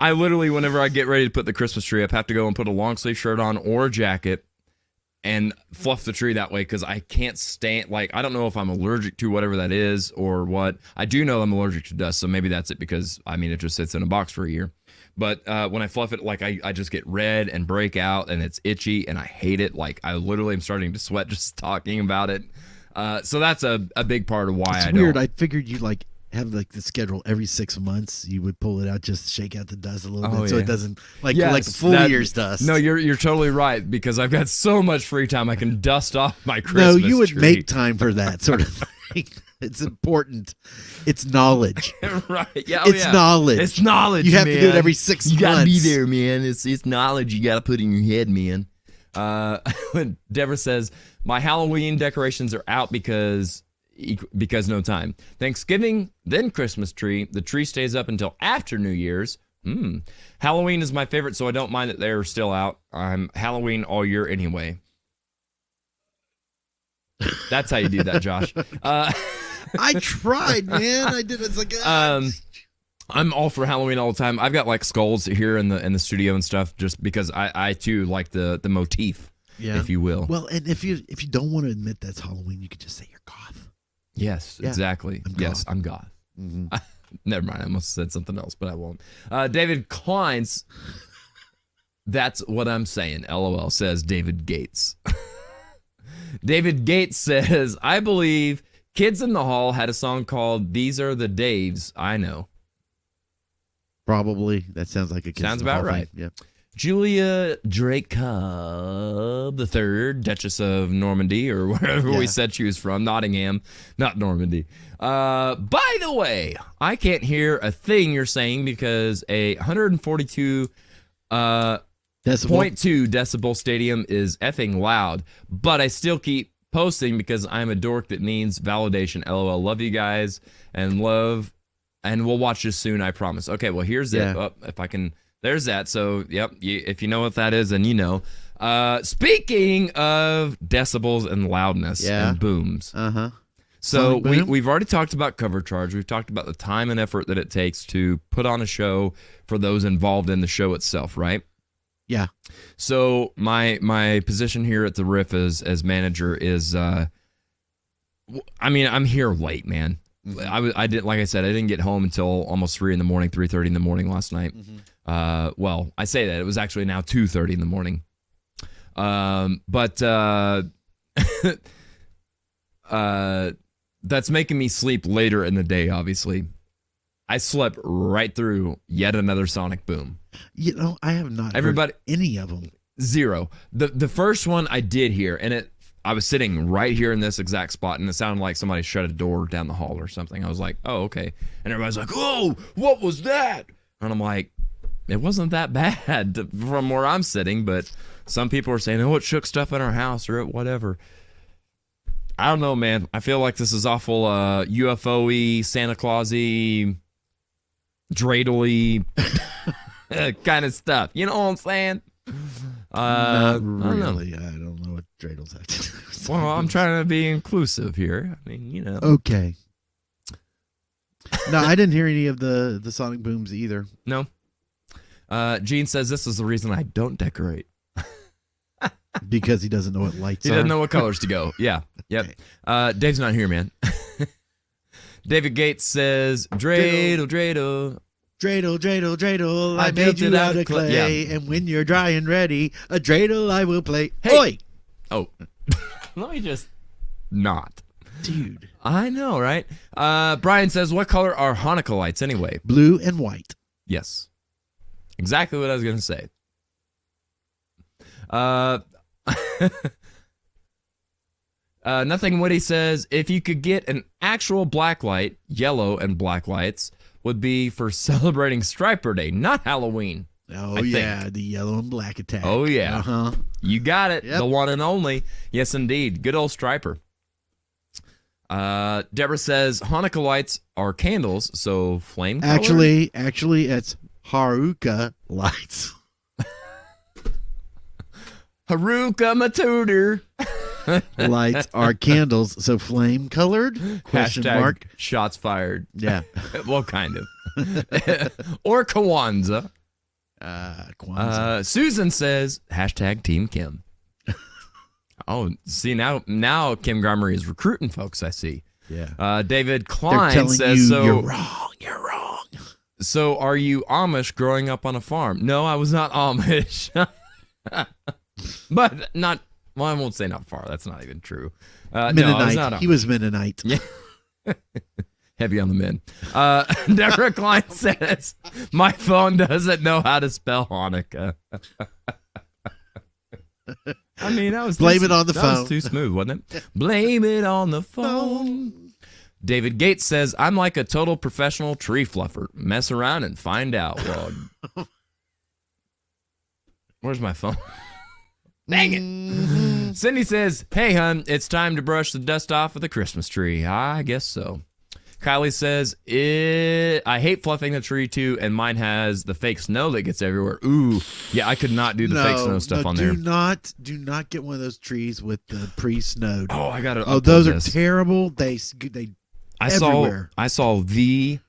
I literally, whenever I get ready to put the Christmas tree up, have to go and put a long sleeve shirt on or a jacket and fluff the tree that way because I can't stand, like, I don't know if I'm allergic to whatever that is or what. I do know I'm allergic to dust, so maybe that's it because, I mean, it just sits in a box for a year. But when I fluff it, like, I just get red and break out and it's itchy and I hate it. Like, I literally am starting to sweat just talking about it. So that's a big part of why It's I weird. don't. I figured you like have like the schedule every 6 months. You would pull it out, just shake out the dust a little bit, so yeah. it doesn't like Yes, the full that- year's dust. No, you're totally right because I've got so much free time I can dust off my no, Christmas you would tree. make time for that sort of thing. It's important. It's knowledge. Right? Yeah, It's knowledge. It's knowledge. You have to do it man. every 6 You gotta be months. there, man. It's knowledge you gotta put in your head, man. When Deborah says my Halloween decorations are out because no time. Thanksgiving, then Christmas tree. The tree stays up until after New Year's. Halloween is my favorite, so I don't mind that they're still out. I'm Halloween all year anyway. That's how you do that, Josh. I tried, man. I did. It's like I'm all for Halloween all the time. I've got like skulls here in the studio and stuff, just because I too like the motif, if you will. Well, and if you don't want to admit that's Halloween, you could just say you're goth. Yes, Yeah, exactly. Yes, I'm goth. Mm-hmm. Never mind. I must have said something else, but I won't. David Klein's. That's what I'm saying. LOL, says David Gates. David Gates says, I believe Kids in the Hall had a song called These Are the Daves I Know. Probably. That sounds like a Kids Sounds in the about Hall right. thing. Yeah. Julia Dracob III, Duchess of Normandy, or wherever we said she was from, Nottingham, not Normandy. By the way, I can't hear a thing you're saying because a 142.2 decibel stadium is effing loud, but I still keep posting because I'm a dork that needs validation. LOL. Love you guys and we'll watch this soon, I promise. Okay, well, here's it. Oh, if I can... There's that. So, yep, if you know what that is, then you know. Speaking of decibels and loudness and booms. So we've already talked about cover charge. We've talked about the time and effort that it takes to put on a show for those involved in the show itself, right? Yeah. So my position here at the Riff as manager is, I'm here late, man. I didn't get home until almost 3:30 in the morning last night. Well, I say that it was actually now 2:30 in the morning. That's making me sleep later in the day. Obviously, I slept right through yet another sonic boom. You know, I have not heard any of them. Zero. The first one I did hear, and I was sitting right here in this exact spot, and it sounded like somebody shut a door down the hall or something. I was like, oh, okay. And everybody's like, oh, what was that? And I'm like, it wasn't that bad from where I'm sitting, but some people are saying, oh, it shook stuff in our house or whatever. I don't know, man. I feel like this is awful UFO-y, Santa Claus-y, dreidel-y kind of stuff. You know what I'm saying? Not really. I don't know what dreidels have to do with Well, I'm trying to be inclusive here. I mean, you know. Okay. No, I didn't hear any of the sonic booms either. No. Gene says this is the reason I don't decorate. Because he doesn't know what lights are. He doesn't know what colors to go. Yeah. Yep. Okay. Dave's not here, man. David Gates says, dreidel, dreidel. Dreidel, dreidel, dreidel, I made you out of clay, and when you're dry and ready, a dreidel I will play. Hey. Oi! Oh. Let me just not. Dude. I know, right? Brian says, what color are Hanukkah lights anyway? Blue and white. Yes. Exactly what I was going to say. Nothing Witty says, if you could get an actual black light, yellow and black lights would be for celebrating Striper Day, not Halloween. Oh, yeah, the yellow and black attack. Oh, yeah. Uh-huh. You got it. Yep. The one and only. Yes, indeed. Good old Striper. Deborah says, Hanukkah lights are candles, so flame color? Actually, it's Haruka lights. Haruka Matuder. Lights are candles, so flame colored? Question mark. Shots fired. Yeah. Well, kind of. Or Kwanzaa. Kwanzaa. Susan says, hashtag Team Kim. Oh, see, now Kim Garmery is recruiting folks, I see. Yeah. David Klein says, you're wrong. So are you Amish growing up on a farm? No, I was not Amish. But not, well, I won't say not far. That's not even true. Mennonite. No, I was not he was Mennonite. Yeah. Heavy on the men. Deborah Klein says, my phone doesn't know how to spell Hanukkah. I mean, that was Blame it on the that phone. was too smooth, wasn't it? Blame it on the phone. David Gates says, I'm like a total professional tree fluffer. Mess around and find out. Well, where's my phone? Dang it. Mm-hmm. Cindy says, hey, hun, it's time to brush the dust off of the Christmas tree. I guess so. Kylie says, I hate fluffing the tree too, and mine has the fake snow that gets everywhere. Ooh, yeah, I could not do the fake snow stuff on there. Do not get one of those trees with the pre-snowed. Oh, I got to. Oh, those are terrible. They everywhere. I saw the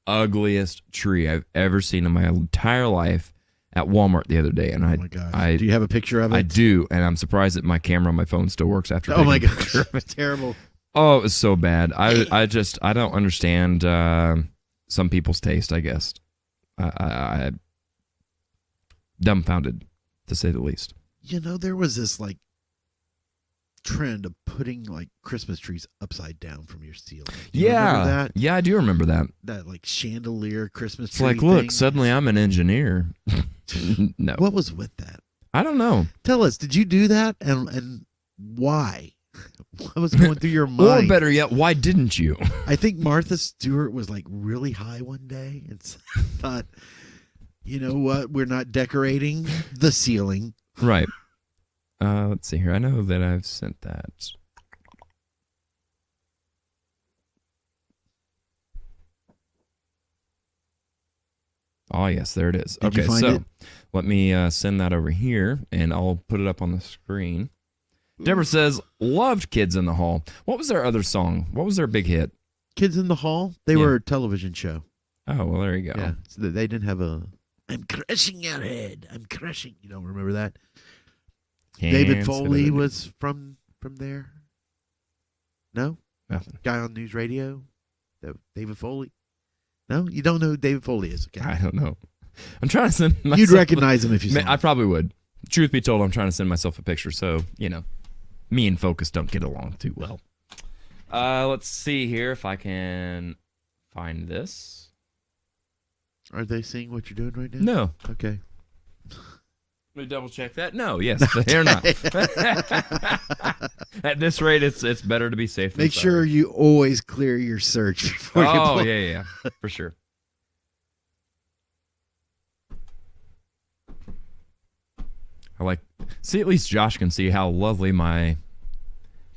ugliest tree I've ever seen in my entire life at Walmart the other day, and oh my gosh. Do you have a picture of it? I do, and I'm surprised that my camera on my phone still works after. Oh my gosh, terrible. Oh, it was so bad. I don't understand some people's taste, I guess. I dumbfounded, to say the least. You know, there was this like trend of putting like Christmas trees upside down from your ceiling. Do you remember that? Yeah, I do remember that. That like chandelier Christmas it's tree. It's like, look, suddenly I'm an engineer. No. What was with that? I don't know. Tell us, did you do that, and why? What was going through your mind? Or better yet, why didn't you? I think Martha Stewart was like really high one day and thought, you know what? We're not decorating the ceiling. Right. Let's see here. I know that I've sent that. Oh, yes, there it is. Did you okay, find so it? let me send that over here, and I'll put it up on the screen. Deborah says, loved Kids in the Hall. What was their other song? What was their big hit? Kids in the Hall? They were a television show. Oh, well, there you go. Yeah, so they didn't have a, I'm crushing your head. I'm crushing. You don't remember that? David Foley was from there. No? Nothing. Guy on news radio? David Foley? No? You don't know who David Foley is, okay? I don't know. I'm trying to send myself... You'd recognize him if you saw him. I probably would. Truth be told, I'm trying to send myself a picture, so, you know, me and Focus don't get along too well. Let's see here if I can find this. Are they seeing what you're doing right now? No. Okay. Let me double check that. No, yes, they're not. At this rate, it's better to be safe than Make sure you always clear your search before you Oh, play. yeah, for sure. See, at least Josh can see how lovely my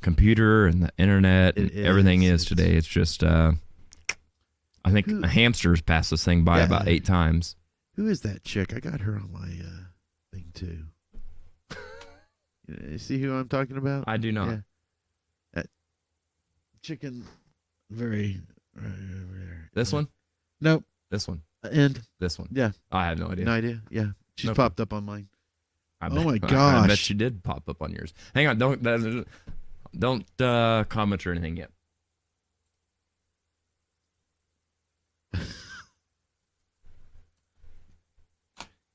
computer and the internet and everything is today. It's just, I think a hamster's passed this thing by about 8 times. Who is that chick? I got her on my thing too. You see who I'm talking about? I do not. Yeah. That chicken, very. This one? Nope. This one? And this one? Yeah. I have no idea. No idea. Yeah. She's Nope. popped up on mine. Oh my I gosh. bet she did pop up on yours. Hang on, don't comment or anything yet.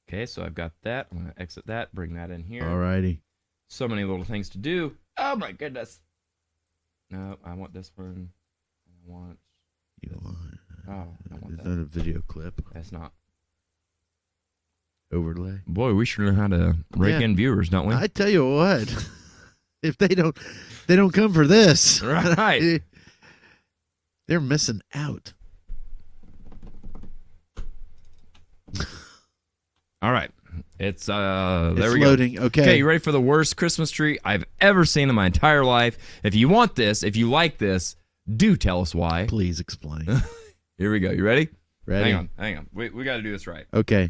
Okay, so I've got that. I'm gonna exit that, bring that in here. Alrighty. So many little things to do. Oh my goodness. No, I want this one. I want. Oh, I don't want Is that. that a video clip? That's not. Overlay. Boy, we sure know how to rake in viewers, don't we? I tell you what, if they don't come for this, Right. They're missing out. All right. It's there It's we go. loading. Okay. Okay, you ready for the worst Christmas tree I've ever seen in my entire life? If you want this, if you like this, do tell us why. Please explain. Here we go. You ready? Ready. Hang on. We got to do this right. Okay.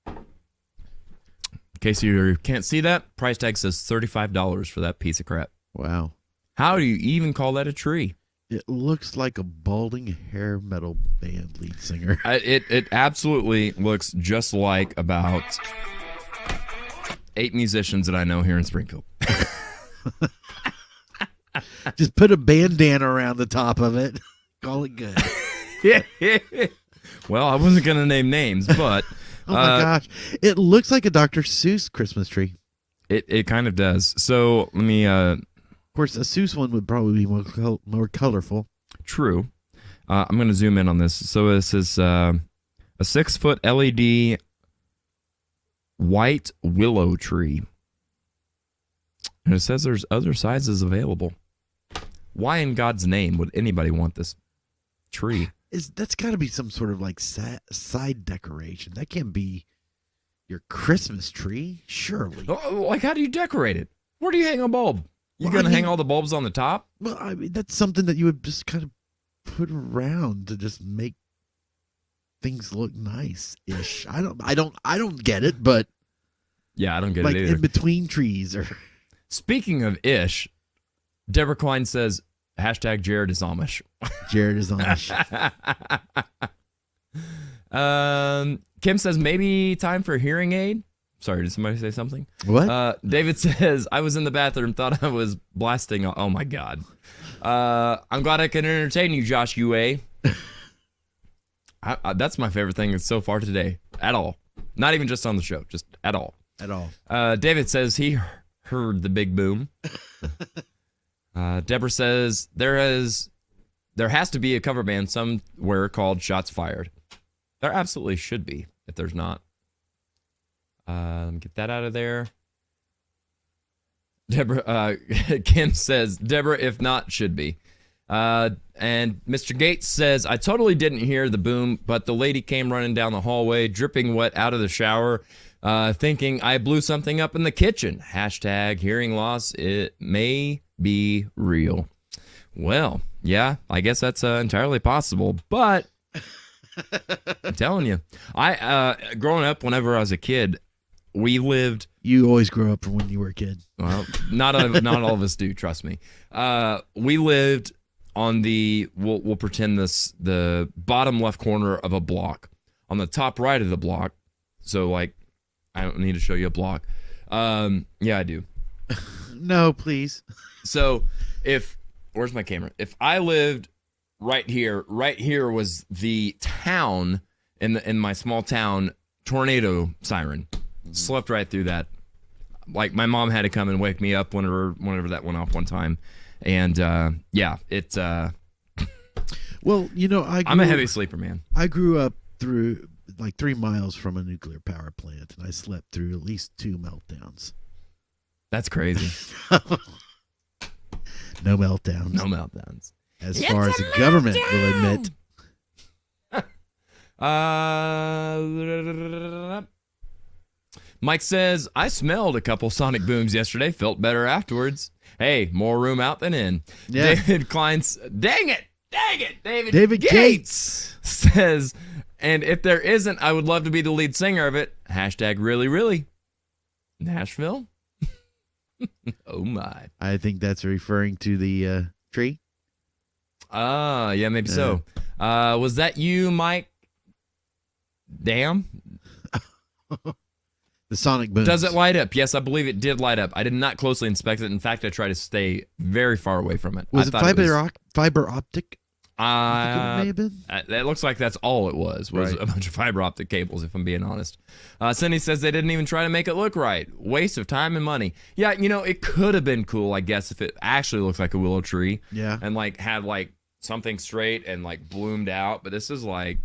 In case you can't see that, price tag says $35 for that piece of crap. Wow. How do you even call that a tree? It looks like a balding hair metal band lead singer. It absolutely looks just like about 8 musicians that I know here in Springfield. Just put a bandana around the top of it. Call it good. Well, I wasn't going to name names, but... Oh my gosh. It looks like a Dr. Seuss Christmas tree. It kind of does. So let me... Of course, a Seuss one would probably be more colorful. True. I'm going to zoom in on this. So this is a 6-foot LED white willow tree. And it says there's other sizes available. Why in God's name would anybody want this tree? That's got to be some sort of like side decoration. That can't be your Christmas tree, surely. Like, how do you decorate it? Where do you hang a bulb? You Well, going to I hang mean- all the bulbs on the top? Well, I mean, that's something that you would just kind of put around to just make things look nice-ish. I don't get it, but Yeah, I don't get like it either. in between trees or Speaking of ish, Deborah Klein says, hashtag Jared is Amish. Jared is Amish. Kim says, maybe time for a hearing aid. Sorry, did somebody say something? What? David says, I was in the bathroom, thought I was blasting. Oh, my God. I'm glad I can entertain you, Josh UA. That's my favorite thing so far today. At all. Not even just on the show, just at all. At all. David says he heard the big boom. Deborah says there has to be a cover band somewhere called Shots Fired. There absolutely should be if there's not. Let me get that out of there. Deborah, Kim says, Deborah, if not, should be. And Mr. Gates says, I totally didn't hear the boom, but the lady came running down the hallway, dripping wet out of the shower, thinking I blew something up in the kitchen. Hashtag hearing loss. It may be real. Well, yeah, I guess that's entirely possible, but I'm telling you, growing up, whenever I was a kid, we lived. You always grow up from when you were a kid. Well, not all of us do. Trust me. We lived on the we'll pretend the bottom left corner of a block, on the top right of the block. So like, I don't need to show you a block. Yeah, I do. No, please. So where's my camera? If I lived right here was the town in my small town tornado siren. Slept right through that. Like, my mom had to come and wake me up whenever that went off one time. And yeah, it well, you know, I'm a heavy sleeper, man. I grew up through like 3 miles from a nuclear power plant, and I slept through at least 2 meltdowns. That's crazy. No meltdowns. No meltdowns. As far as the government will admit. Mike says, I smelled a couple sonic booms yesterday, felt better afterwards. Hey, more room out than in. Yeah. David Klein's, dang it, David Gates says, and if there isn't, I would love to be the lead singer of it. Hashtag really, really. Nashville? Oh, my. I think that's referring to the tree. Yeah, maybe so. Was that you, Mike? Damn. The sonic booms. Does it light up? Yes, I believe it did light up. I did not closely inspect it. In fact, I tried to stay very far away from it. Was it fiber optic? It may have been. That looks like that's all it was Right. a bunch of fiber optic cables, if I'm being honest. Cindy says they didn't even try to make it look right. Waste of time and money. Yeah, you know, it could have been cool, I guess, if it actually looked like a willow tree. Yeah. And like had like something straight and like bloomed out. But this is like,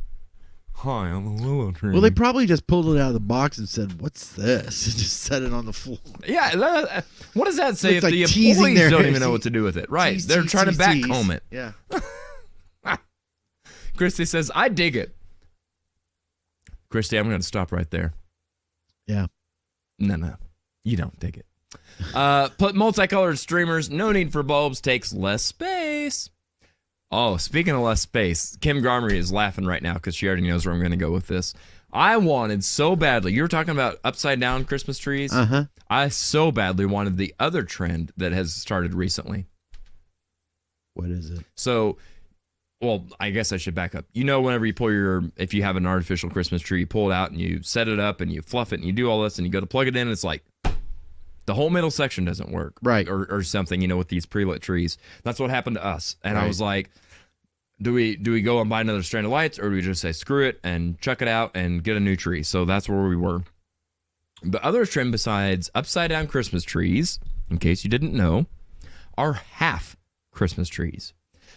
hi, I'm a willow tree. Well, they probably just pulled it out of the box and said, "What's this?" and just set it on the floor. Yeah, what does that say if Looks the like teasing employees their- don't even know what to do with it? Right, they're trying to back home it. Yeah. Christy says, I dig it. Christy, I'm going to stop right there. Yeah. No, you don't dig it. Put multicolored streamers, no need for bulbs, takes less space. Oh, speaking of less space, Kim Garmery is laughing right now because she already knows where I'm going to go with this. I wanted so badly, you were talking about upside down Christmas trees. Uh-huh. I so badly wanted the other trend that has started recently. What is it? So, well, I guess I should back up. You know, whenever you pull if you have an artificial Christmas tree, you pull it out and you set it up and you fluff it and you do all this and you go to plug it in and it's like, the whole middle section doesn't work. Right. Or something, you know, with these pre-lit trees. That's what happened to us. And I Right. was like, do we go and buy another strand of lights or do we just say screw it and chuck it out and get a new tree? So that's where we were. The other trend besides upside down Christmas trees, in case you didn't know, are half Christmas trees.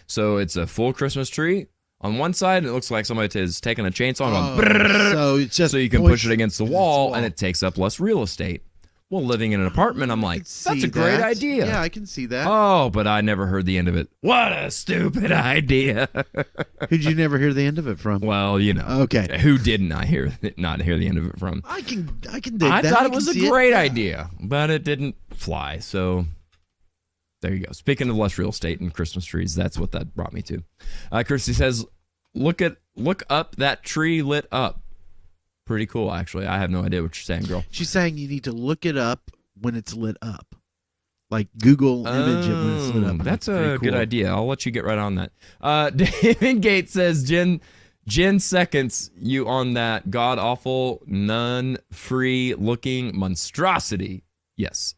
So it's a full Christmas tree on one side, and it looks like somebody has taken a chainsaw and gone, so it's just so you can points push it against the wall, and it takes up less real estate. Well, living in an apartment, I'm like, that's a great idea. Yeah, I can see that. Oh, but I never heard the end of it. What a stupid idea. Who'd you never hear the end of it from? Well, you know. Okay. Who didn't not hear the end of it from? I can dig I that. thought I it was can a see great Yeah. idea, but it didn't fly. So there you go. Speaking of less real estate and Christmas trees, that's what that brought me to. Kirsty says, look up that tree lit up. Pretty cool, actually. I have no idea what you're saying, girl. She's saying you need to look it up when it's lit up. Like Google image it when it's lit up. That's a pretty good cool. idea. I'll let you get right on that. David Gates says, Jen seconds you on that god-awful, none-free looking monstrosity. Yes.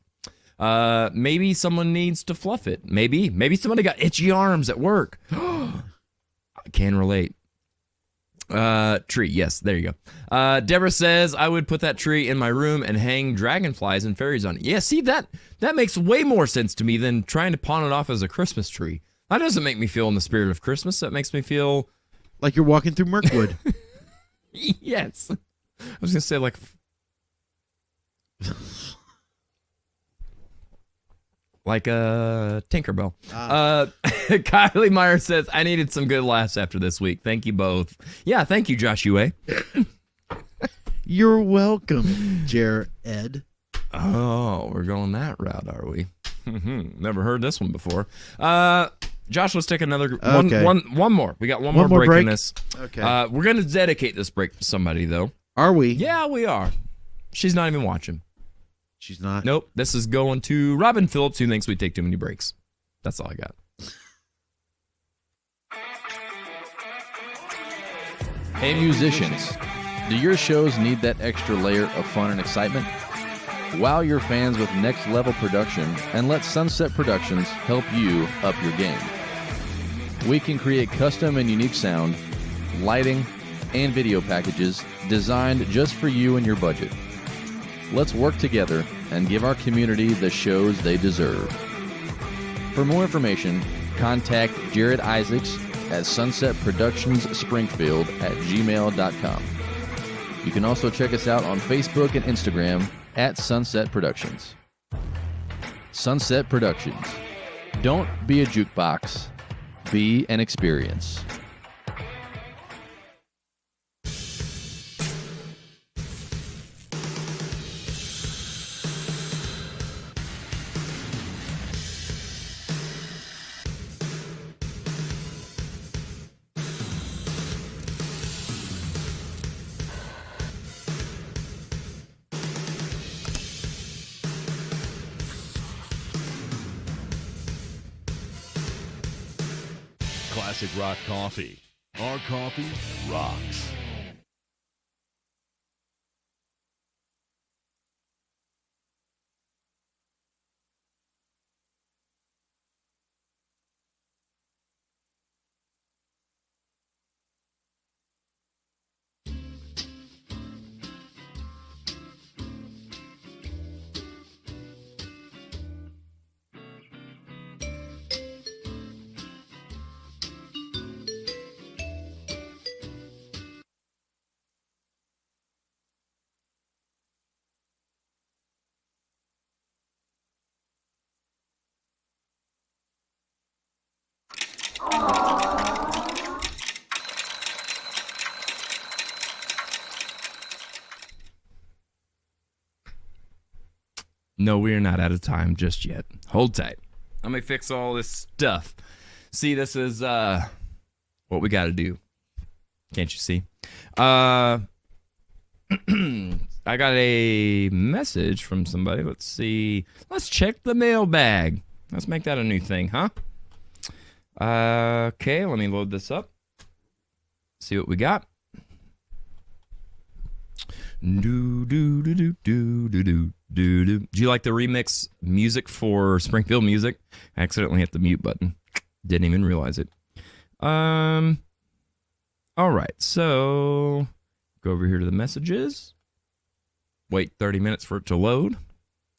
Maybe someone needs to fluff it. Maybe somebody got itchy arms at work. I can relate. Tree. Yes, there you go. Deborah says I would put that tree in my room and hang dragonflies and fairies on it. Yeah, see, that makes way more sense to me than trying to pawn it off as a Christmas tree. That doesn't make me feel in the spirit of Christmas. That makes me feel like you're walking through Mirkwood. Yes. I was going to say like a Tinkerbell. Kylie Meyer says, I needed some good laughs after this week. Thank you both. Yeah, thank you, Joshua. You're welcome, Jared. Oh, we're going that route, are we? Never heard this one before. Josh, let's take another one more. We got one more break in this. Okay. We're going to dedicate this break to somebody, though. Are we? Yeah, we are. She's not even watching. She's not? Nope. This is going to Robin Phillips, who thinks we take too many breaks. That's all I got. Hey, musicians. Do your shows need that extra layer of fun and excitement? Wow your fans with next-level production and let Sunset Productions help you up your game. We can create custom and unique sound, lighting, and video packages designed just for you and your budget. Let's work together and give our community the shows they deserve. For more information, contact Jared Isaacs at sunsetproductionsspringfield@gmail.com. You can also check us out on Facebook and Instagram at Sunset Productions. Sunset Productions. Don't be a jukebox. Be an experience. Classic Rock Coffee. Our coffee rocks. No, we are not out of time just yet. Hold tight. Let me fix all this stuff. See, this is what we got to do. Can't you see? I got a message from somebody. Let's see. Let's check the mailbag. Let's make that a new thing, huh? Okay, let me load this up. See what we got. Do do do do do do do do. Do you like the remix music for Springfield Music? I accidentally hit the mute button. Didn't even realize it. All right, so go over here to the messages. Wait 30 minutes for it to load,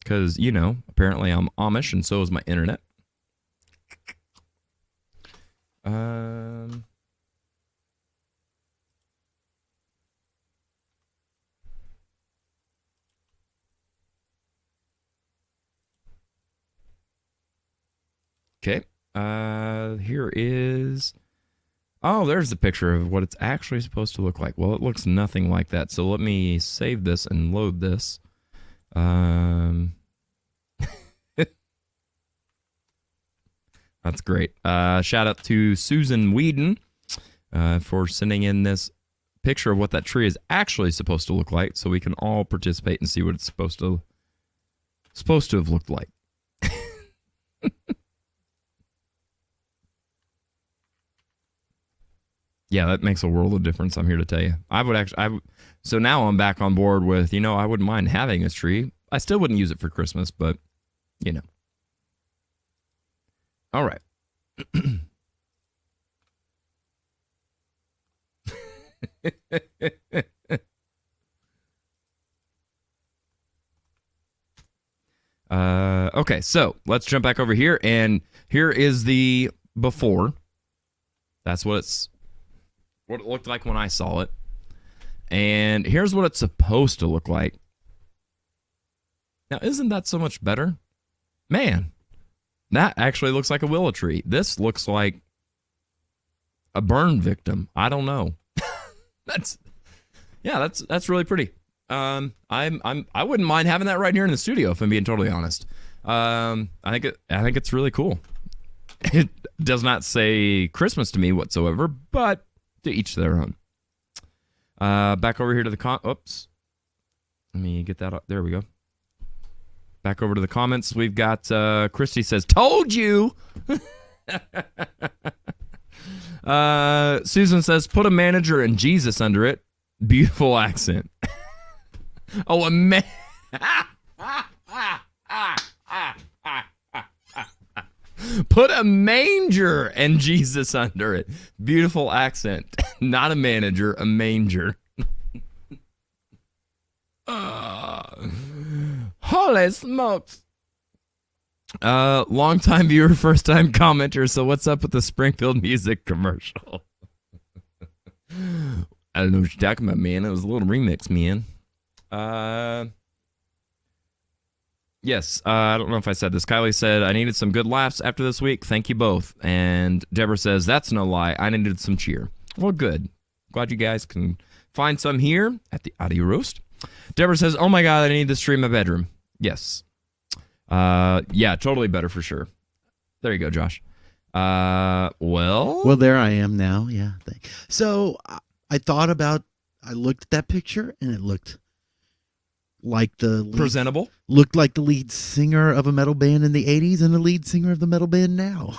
because you know apparently I'm Amish and so is my internet. Okay. Here is. Oh, there's the picture of what it's actually supposed to look like. Well, it looks nothing like that. So let me save this and load this. That's great. Shout out to Susan Whedon for sending in this picture of what that tree is actually supposed to look like, so we can all participate and see what it's supposed to have looked like. Yeah, that makes a world of difference. I'm here to tell you. So now I'm back on board with, I wouldn't mind having this tree. I still wouldn't use it for Christmas, but, All right. Okay, so let's jump back over here, and here is the before. That's what it looked like when I saw it. And here's what it's supposed to look like. Now, isn't that so much better? Man, that actually looks like a willow tree. This looks like a burn victim. I don't know. That's really pretty. I wouldn't mind having that right here in the studio, if I'm being totally honest. I think it's really cool. It does not say Christmas to me whatsoever, but to each their own. Back over here to the oops. Let me get that up. There we go. Back over to the comments. We've got Christy says, "Told you." Susan says, "Put a manager and Jesus under it." Beautiful accent. Oh, a man. Put a manger and Jesus under it. Beautiful accent. Not a manager, a manger. Holy smokes. Long time viewer, first time commenter. So what's up with the Springfield music commercial? I don't know what you're talking about, man. It was a little remix, man. Yes, I don't know if I said this. Kylie said, I needed some good laughs after this week. Thank you both. And Deborah says, that's no lie. I needed some cheer. Well, good. Glad you guys can find some here at the Audio Roast. Deborah says, oh my God, I need this tree in my bedroom. Yes. Yeah, totally better for sure. There you go, Josh. Well, there I am now. Yeah. So I looked at that picture and it looked like presentable. Looked like the lead singer of a metal band in the 80s and the lead singer of the metal band now.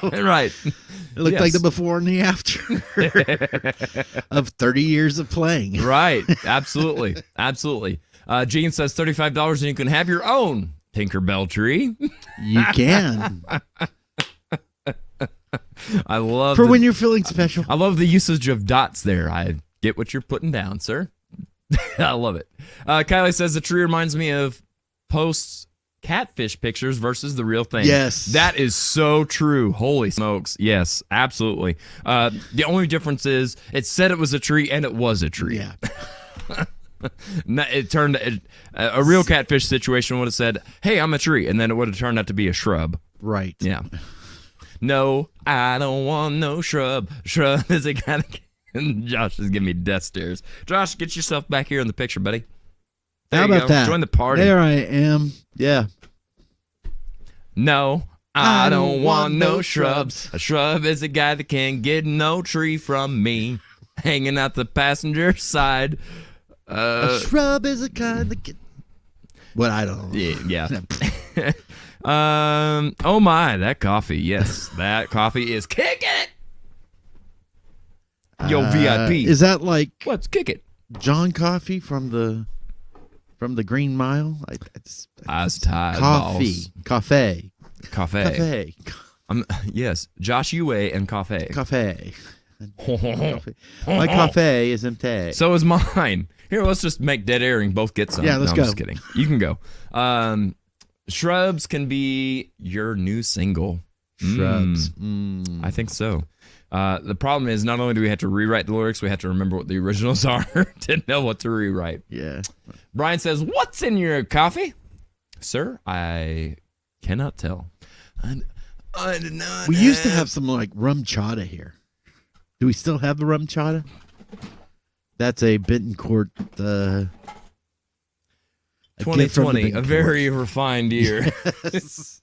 Right. It looked like the before and the after of 30 years of playing. Right. Absolutely. Absolutely. Gene says $35 and you can have your own Tinkerbell tree. You can. I love when you're feeling special. I love the usage of dots there. I get what you're putting down, sir. I love it. Kylie says the tree reminds me of posts catfish pictures versus the real thing. Yes. That is so true. Holy smokes. Yes, absolutely. The only difference is it said it was a tree and it was a tree. Yeah. It turned a real catfish situation would have said, hey, I'm a tree. And then it would have turned out to be a shrub. Right. Yeah. No, I don't want no shrub. Shrub is a kind of... Josh is giving me death stares. Josh, get yourself back here in the picture, buddy. How about that? Join the party. There I am. Yeah. No, I don't want no shrubs. A shrub is a guy that can't get no tree from me. Hanging out the passenger side. A shrub is a kind that can... What, I don't know. Yeah. Oh my, that coffee. Yes, that coffee is kicking it. Yo, VIP. Is that like... Let's kick it. John Coffey from the Green Mile? Eyes tied. Coffee. Cafe. Yes, Josh Yue and Cafe. Cafe. My cafe is empty. So is mine. Here, let's just make dead air and both get some. Yeah, let's go. I'm just kidding. You can go. Shrubs can be your new single. Shrubs. I think so. The problem is not only do we have to rewrite the lyrics, we have to remember what the originals are to know what to rewrite. Yeah. Brian says, what's in your coffee? Sir, I cannot tell. I did not We used to have some like rum chata here. Do we still have the rum chata? That's a Bittencourt 2020, a very refined year. Yes.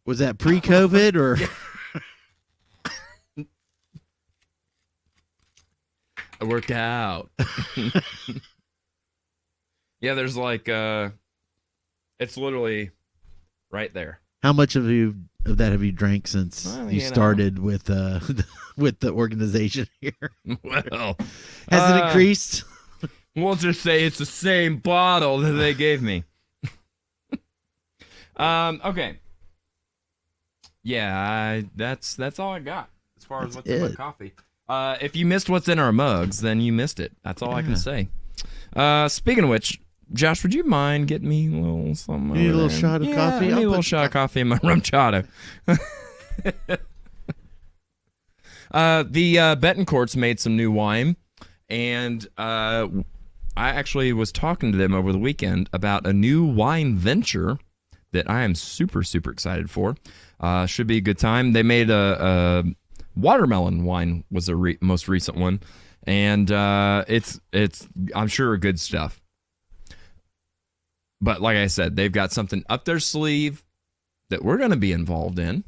Was that pre-COVID or... It worked out. Yeah, there's like it's literally right there. How much of that have you drank since you started with with the organization here? Well, has it increased? We'll just say it's the same bottle that they gave me. Okay. Yeah, that's all I got as far as what's in my coffee. If you missed what's in our mugs, then you missed it. That's all I can say. Speaking of which, Josh, would you mind getting me a little something? You need a little shot of coffee? I need a little shot of coffee in my rum chata. The Betancourts made some new wine, and I actually was talking to them over the weekend about a new wine venture that I am super, super excited for. Should be a good time. They made a watermelon wine was the most recent one, and it's I'm sure good stuff. But like I said, they've got something up their sleeve that we're going to be involved in,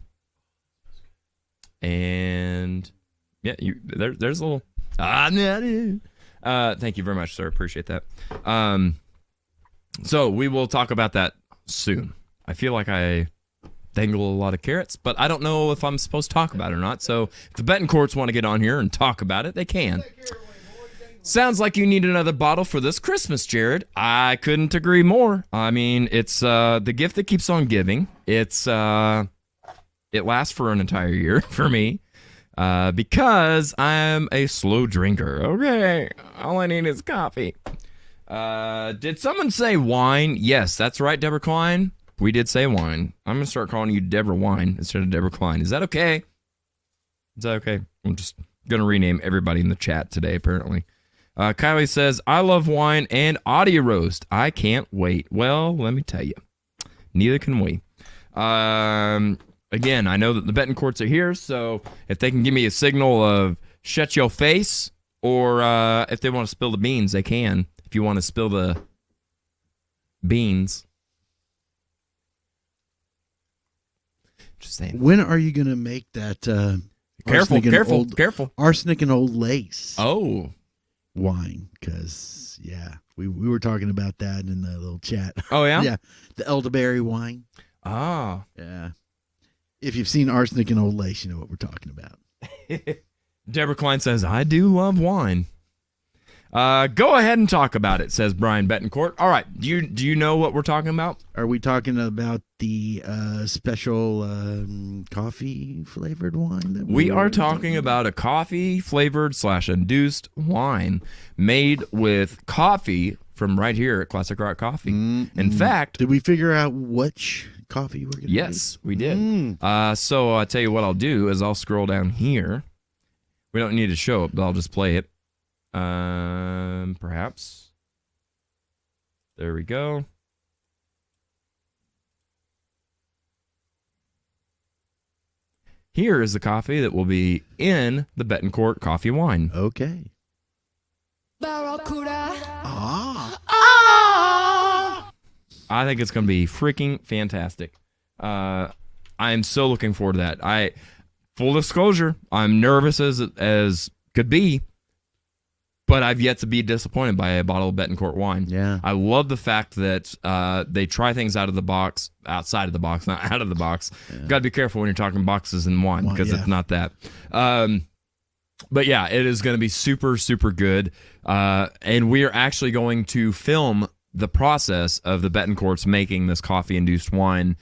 and yeah, there's a little. Thank you very much, sir. Appreciate that. So we will talk about that soon. I feel like I dangle a lot of carrots, but I don't know if I'm supposed to talk about it or not. So if the Betancourts want to get on here and talk about it, they can. Sounds like you need another bottle for this Christmas, Jared. I couldn't agree more. I mean, it's the gift that keeps on giving. It lasts for an entire year for me because I'm a slow drinker. Okay, all I need is coffee. Did someone say wine? Yes, that's right, Deborah Klein. We did say wine. I'm going to start calling you Deborah Wine instead of Deborah Klein. Is that okay? Is that okay? I'm just going to rename everybody in the chat today, apparently. Kylie says, I love wine and audio roast. I can't wait. Well, let me tell you. Neither can we. Again, I know that the Betancourts are here, so if they can give me a signal of shut your face, or if they want to spill the beans, they can. If you want to spill the beans. Just saying. When are you going to make that Careful. arsenic and old lace wine? Because, yeah, we were talking about that in the little chat. Oh, yeah? Yeah, the elderberry wine. Ah. Yeah. If you've seen arsenic and old lace, you know what we're talking about. Deborah Klein says, I do love wine. Go ahead and talk about it, says Brian Betancourt. All right. Do you know what we're talking about? Are we talking about the special coffee flavored wine? That we are talking about a coffee flavored / induced wine made with coffee from right here at Classic Rock Coffee. In fact, did we figure out which coffee we're going to Yes, we did. So I'll tell you what I'll do is I'll scroll down here. We don't need to show it, but I'll just play it. Perhaps. There we go. Here is the coffee that will be in the Betancourt coffee wine. Okay. Barracuda. I think it's going to be freaking fantastic. I am so looking forward to that. Full disclosure, I'm nervous as could be, but I've yet to be disappointed by a bottle of Betancourt wine. Yeah. I love the fact that they try things outside of the box, not out of the box. Yeah. Got to be careful when you're talking boxes and wine because it's not that. But yeah, it is going to be super, super good. And we are actually going to film the process of the Betancourts making this coffee-induced wine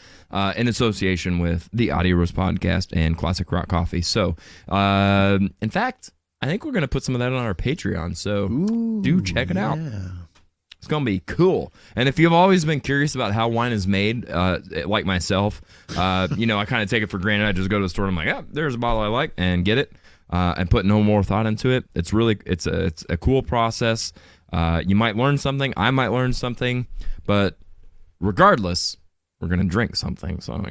in association with the Audio Roast Podcast and Classic Rock Coffee. So, in fact, I think we're going to put some of that on our Patreon, so do check it out. It's going to be cool. And if you've always been curious about how wine is made, like myself, I kind of take it for granted. I just go to the store and I'm like, there's a bottle I like, and get it, and put no more thought into it. It's a cool process. You might learn something. I might learn something. But regardless, we're going to drink something, so,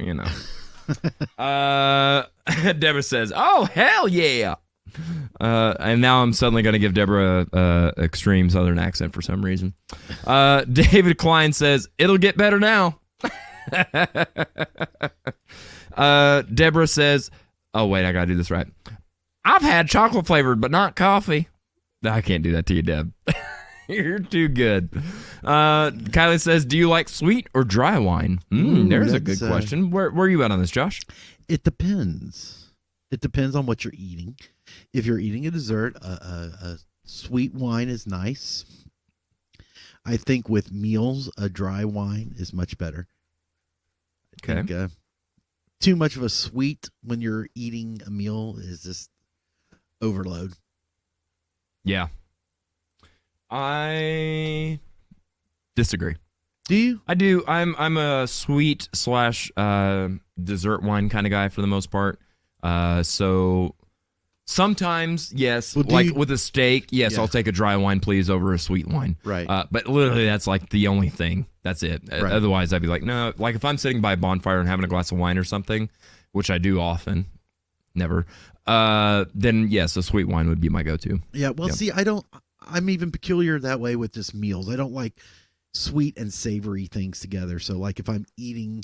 Deborah says, oh, hell yeah. And now I'm suddenly going to give Deborah a extreme Southern accent for some reason. David Klein says, it'll get better now. Deborah says, oh, wait, I got to do this right. I've had chocolate flavored, but not coffee. I can't do that to you, Deb. You're too good. Kylie says, do you like sweet or dry wine? There's a good question. Where are you at on this, Josh? It depends. It depends on what you're eating. If you're eating a dessert, a sweet wine is nice. I think with meals, a dry wine is much better. I think, too much of a sweet when you're eating a meal is just overload. Yeah. I disagree. Do you? I do. I'm a sweet / dessert wine kind of guy for the most part. So sometimes, yes, Well, with a steak, yes, Yeah. I'll take a dry wine, please, over a sweet wine. Right. But literally, that's like the only thing. That's it. Right. Otherwise, I'd be like, no. Like if I'm sitting by a bonfire and having a glass of wine or something, which I do often, never. Then yes, a sweet wine would be my go-to. Yeah. Well, see, I'm even peculiar that way with just meals. I don't like sweet and savory things together. So like if I'm eating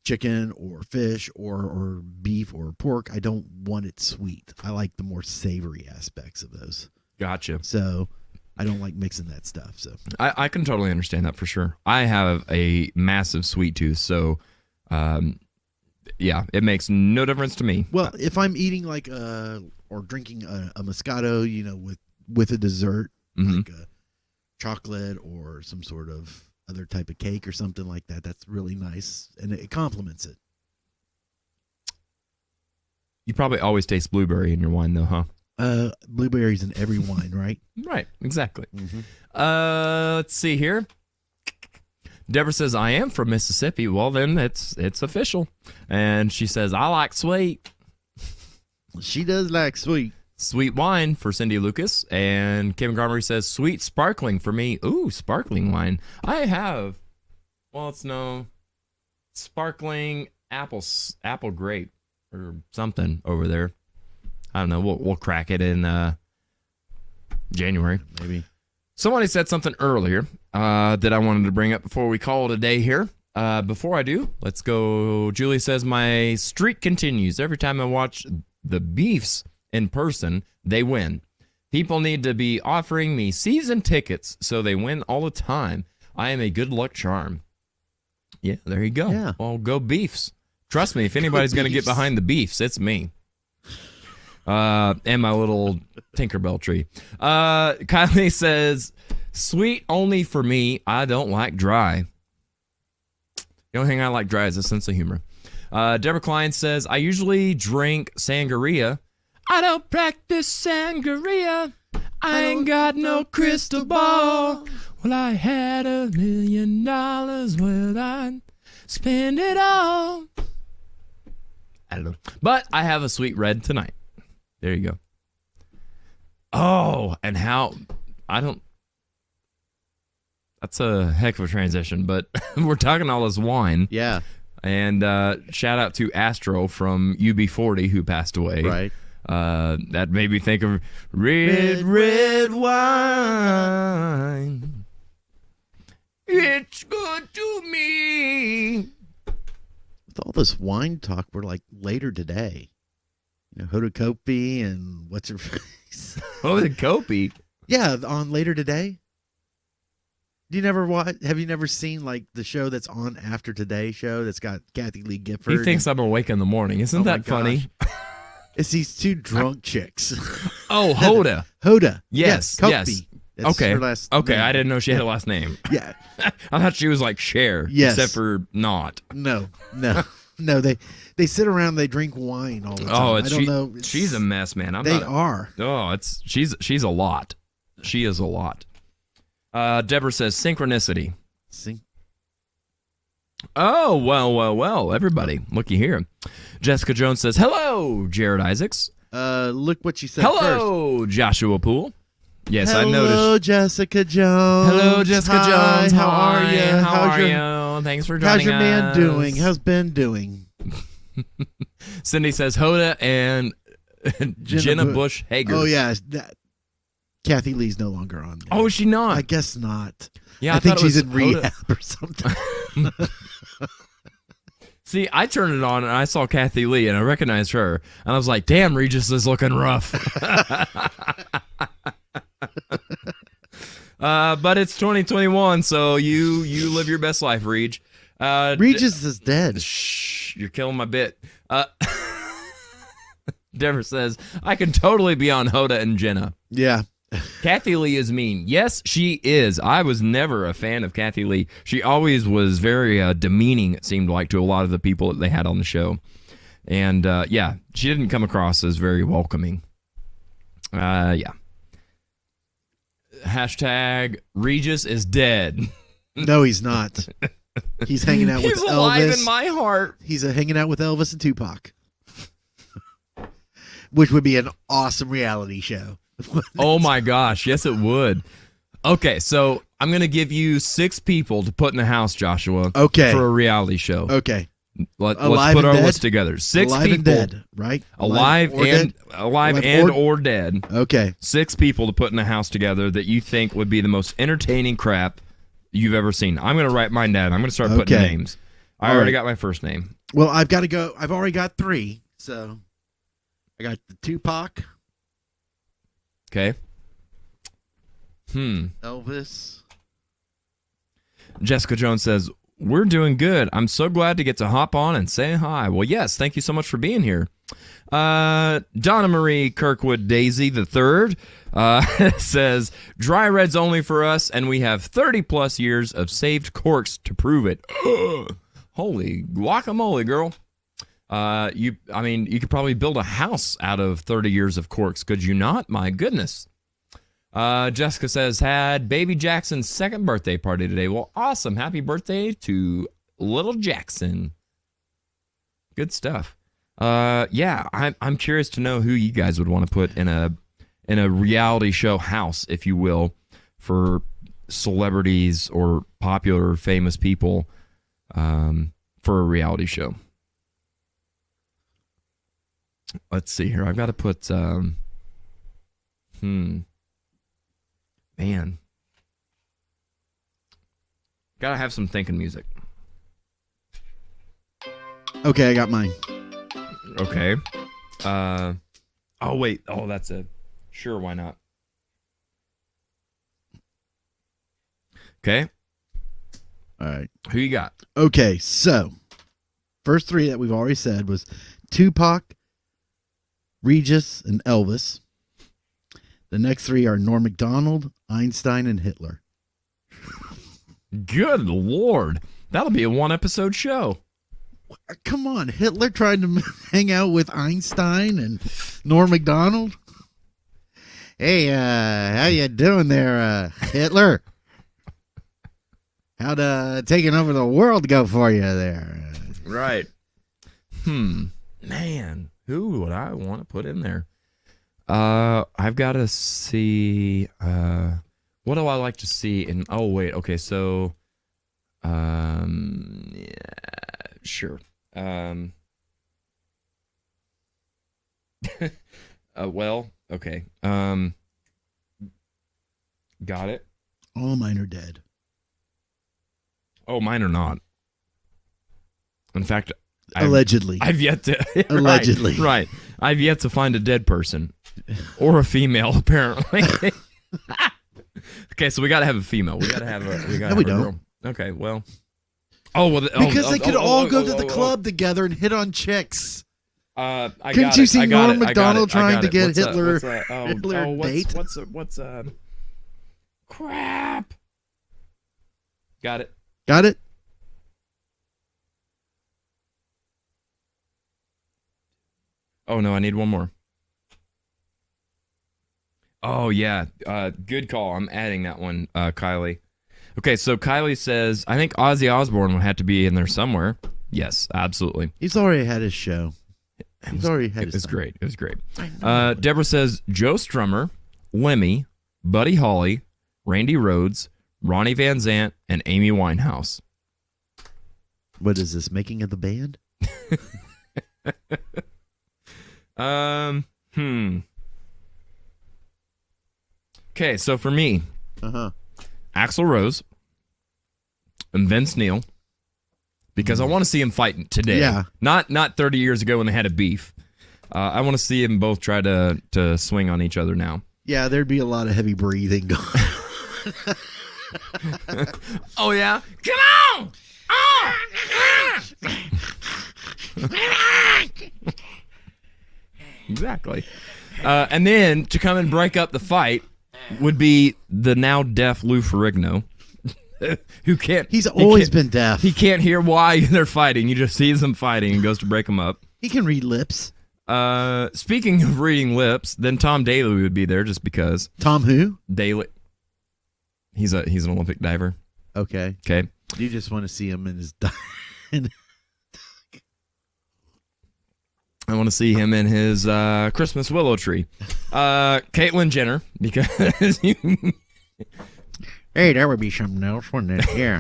chicken or fish or beef or pork, I don't want it sweet. I like the more savory aspects of those. Gotcha. So I don't like mixing that stuff. So I can totally understand that for sure. I have a massive sweet tooth, so yeah, it makes no difference to me. well, if I'm eating like or drinking a Moscato, you know, with a dessert, Mhm. like a chocolate or some sort of other type of cake or something like that, that's really nice and it complements it. You probably always taste blueberry in your wine, though, huh? Blueberries in every wine, right? Right, exactly. Mm-hmm. Let's see here. Deborah says, I am from Mississippi. Well, then it's official. And she says, I like sweet. She does like sweet. Sweet wine for Cindy Lucas. And Kim Montgomery says, sweet sparkling for me. Ooh, sparkling wine. I have, well, it's no sparkling apple grape or something over there. I don't know. We'll crack it in January. Maybe. Somebody said something earlier that I wanted to bring up before we call it a day here. Before I do, let's go. Julie says, my streak continues. Every time I watch the Beefs in person, they win. People need to be offering me season tickets so they win all the time. I am a good luck charm. Yeah, there you go. Yeah. Well, go Beefs. Trust me, if anybody's going to get behind the Beefs, it's me. And my little Tinkerbell tree. Kylie says, sweet only for me. I don't like dry. The only thing I like dry is a sense of humor. Deborah Klein says, I usually drink sangria. I don't practice sangria. I ain't got no crystal ball. Well, I had $1 million. Well, I'd spend it all. I don't know. But I have a sweet red tonight. There you go. Oh, and how that's a heck of a transition, but we're talking all this wine. Yeah. And shout out to Astro from UB40 who passed away. Right. That made me think of red wine. It's good to me. With all this wine talk, we're like later today. You know, Hoda Kotb and what's her face? Hoda Kotb? Yeah, on Later Today. Do you never watch? Have you never seen like the show that's on After Today show that's got Kathy Lee Gifford? He thinks I'm awake in the morning. Isn't that funny? It's these two drunk chicks. Oh, Hoda. Hoda. Yes. Kotb. Yes. That's okay. her last okay. name. I didn't know she had a last name. Yeah. I thought she was like Cher. Yes. Except for not. No. They sit around. They drink wine all the time. Oh, I don't know. She's a mess, man. They are. Oh, she's a lot. She is a lot. Deborah says synchronicity. Oh, well, everybody, looky here. Jessica Jones says, hello, Jared Isaacs. Look what she said hello, first. Joshua Poole. Yes, hello, I noticed. Hello, Jessica Jones. Hello, Jessica Hi, Jones. How are you? How are you? Thanks for joining us. How's your man doing? How's Ben doing? Cindy says Hoda and Jenna Bush Hager. Oh, yeah. Kathy Lee's no longer on there. Oh, is she not? I guess not. Yeah, I think thought it she's was in rehab or something. See, I turned it on and I saw Kathy Lee and I recognized her. And I was like, damn, Regis is looking rough. But it's 2021, so you live your best life, Reg. Regis is dead. Shh, you're killing my bit. Deborah says, I can totally be on Hoda and Jenna. Yeah. Kathy Lee is mean. Yes, she is. I was never a fan of Kathy Lee. She always was very demeaning, it seemed like, to a lot of the people that they had on the show. And, yeah, she didn't come across as very welcoming. Yeah. Hashtag Regis is dead. No, he's not. He's hanging out with He's Elvis. alive in my heart. He's hanging out with Elvis and Tupac, which would be an awesome reality show. Oh my gosh, yes it would. Okay, so I'm gonna give you 6 people to put in a house, Joshua. Okay. For a reality show. Okay. Let's Alive put and our dead? list together. 6 Alive people, and dead, right? Alive or dead. Okay. 6 people to put in a house together that you think would be the most entertaining crap you've ever seen. I'm gonna write mine down. I'm gonna start putting Okay. names. I All already right. got my first name. Well, I've got to go. I've already got 3. So I got the Tupac, Okay. Elvis. Jessica Jones says, we're doing good. I'm so glad to get to hop on and say hi. Well, yes, thank you so much for being here. Donna Marie Kirkwood Daisy III says, dry reds only for us, and we have 30 plus years of saved corks to prove it. Holy guacamole, girl. You could probably build a house out of 30 years of corks, could you not? My goodness. Jessica says, had Baby Jackson's 2nd birthday party today. Well, awesome. Happy birthday to little Jackson. Good stuff. Yeah, I'm curious to know who you guys would want to put in a reality show house, if you will, for celebrities or popular or famous people, for a reality show. Let's see here. I've got to put, Man. Gotta have some thinking music. Okay, I got mine. Okay. Oh, wait. Oh, that's a... Sure, why not? Okay. All right. Who you got? Okay, so first 3 that we've already said was Tupac, Regis, and Elvis. The next 3 are Norm Macdonald, Einstein, and Hitler. Good Lord. That'll be a 1-episode show. Come on, Hitler tried to hang out with Einstein and Norm Macdonald. Hey, how you doing there, Hitler? How'd taking over the world go for you there? Right. Man, who would I want to put in there? I've got to see, what do I like to see in, oh, wait, okay, so, yeah, sure. Well, okay, got it. All mine are dead. Oh, mine are not. In fact, Allegedly. I've yet to, Allegedly. Right. I've yet to find a dead person. Or a female, apparently. Okay, so we got to have a female. We got to have a. No, we don't. Girl. Okay, well. Oh well. Because they could all go to the club together and hit on chicks. I Couldn't got you it, see I got Norm it, I got Macdonald it, I trying got to it. get What's Hitler? Hitler date? What's crap? Got it. Got it. Oh no, I need one more. Oh yeah, good call. I'm adding that one, Kylie. Okay, so Kylie says, I think Ozzy Osbourne would have to be in there somewhere. Yes, absolutely. He's already had his show. He's already had It his was time. great. It was great. Deborah says, Joe Strummer, Lemmy, Buddy Holly, Randy Rhoads, Ronnie Van Zant, and Amy Winehouse. What is this, making of the band? Okay, so for me, Axl Rose and Vince Neil, because I want to see him fighting today. Yeah. Not 30 years ago when they had a beef. I want to see them both try to swing on each other now. Yeah, there'd be a lot of heavy breathing going on. Oh, yeah? Come on! Exactly. And then to come and break up the fight would be the now deaf Lou Ferrigno, who can't. He's always been deaf. He can't hear why they're fighting. He just sees them fighting and goes to break them up. He can read lips. Speaking of reading lips, then Tom Daly would be there just because. Tom who? Daly. He's an Olympic diver. Okay. Okay. You just want to see him in his I want to see him in his Christmas willow tree. Caitlyn Jenner, because you... Hey, that would be something else, wouldn't it? Yeah.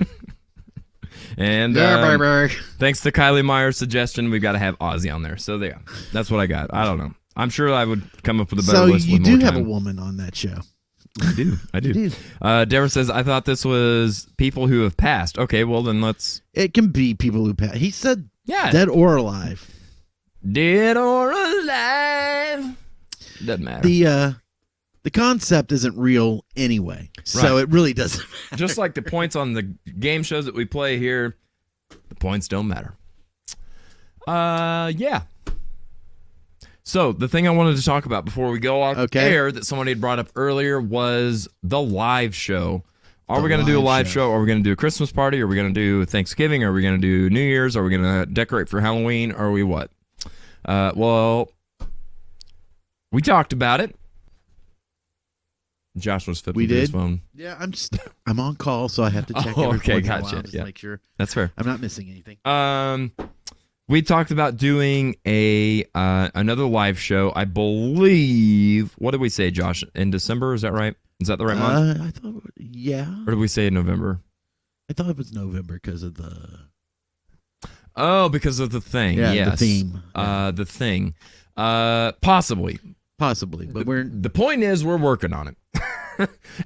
And baby. Thanks to Kylie Meyer's suggestion, we've got to have Ozzy on there. So there, that's what I got. I don't know. I'm sure I would come up with a better list. So you with more do have time. a woman on that show. I do. You do. Deborah says, I thought this was people who have passed. Okay, well then let's... It can be people who pass. He said Yeah. dead or alive. Dead or alive. Doesn't matter. The concept isn't real anyway, so Right. it really doesn't matter. Just like the points on the game shows that we play here, the points don't matter. Yeah. So the thing I wanted to talk about before we go off air that somebody had brought up earlier was the live show. Are we going to do a live show? Are we going to do a Christmas party? Are we going to do Thanksgiving? Are we going to do New Year's? Are we going to decorate for Halloween? Are we what? Well, we talked about it. Josh was fiddling with his phone. Yeah, I'm on call, so I have to check every okay, once in a gotcha. while just to make sure That's fair. I'm not missing anything. We talked about doing another live show. I believe. What did we say, Josh? In December? Is that right? Is that the right month? I thought, yeah. Or did we say in November? I thought it was November because of the. Oh, because of the thing. Yeah, yes. the theme. The thing. Possibly. But the point is we're working on it.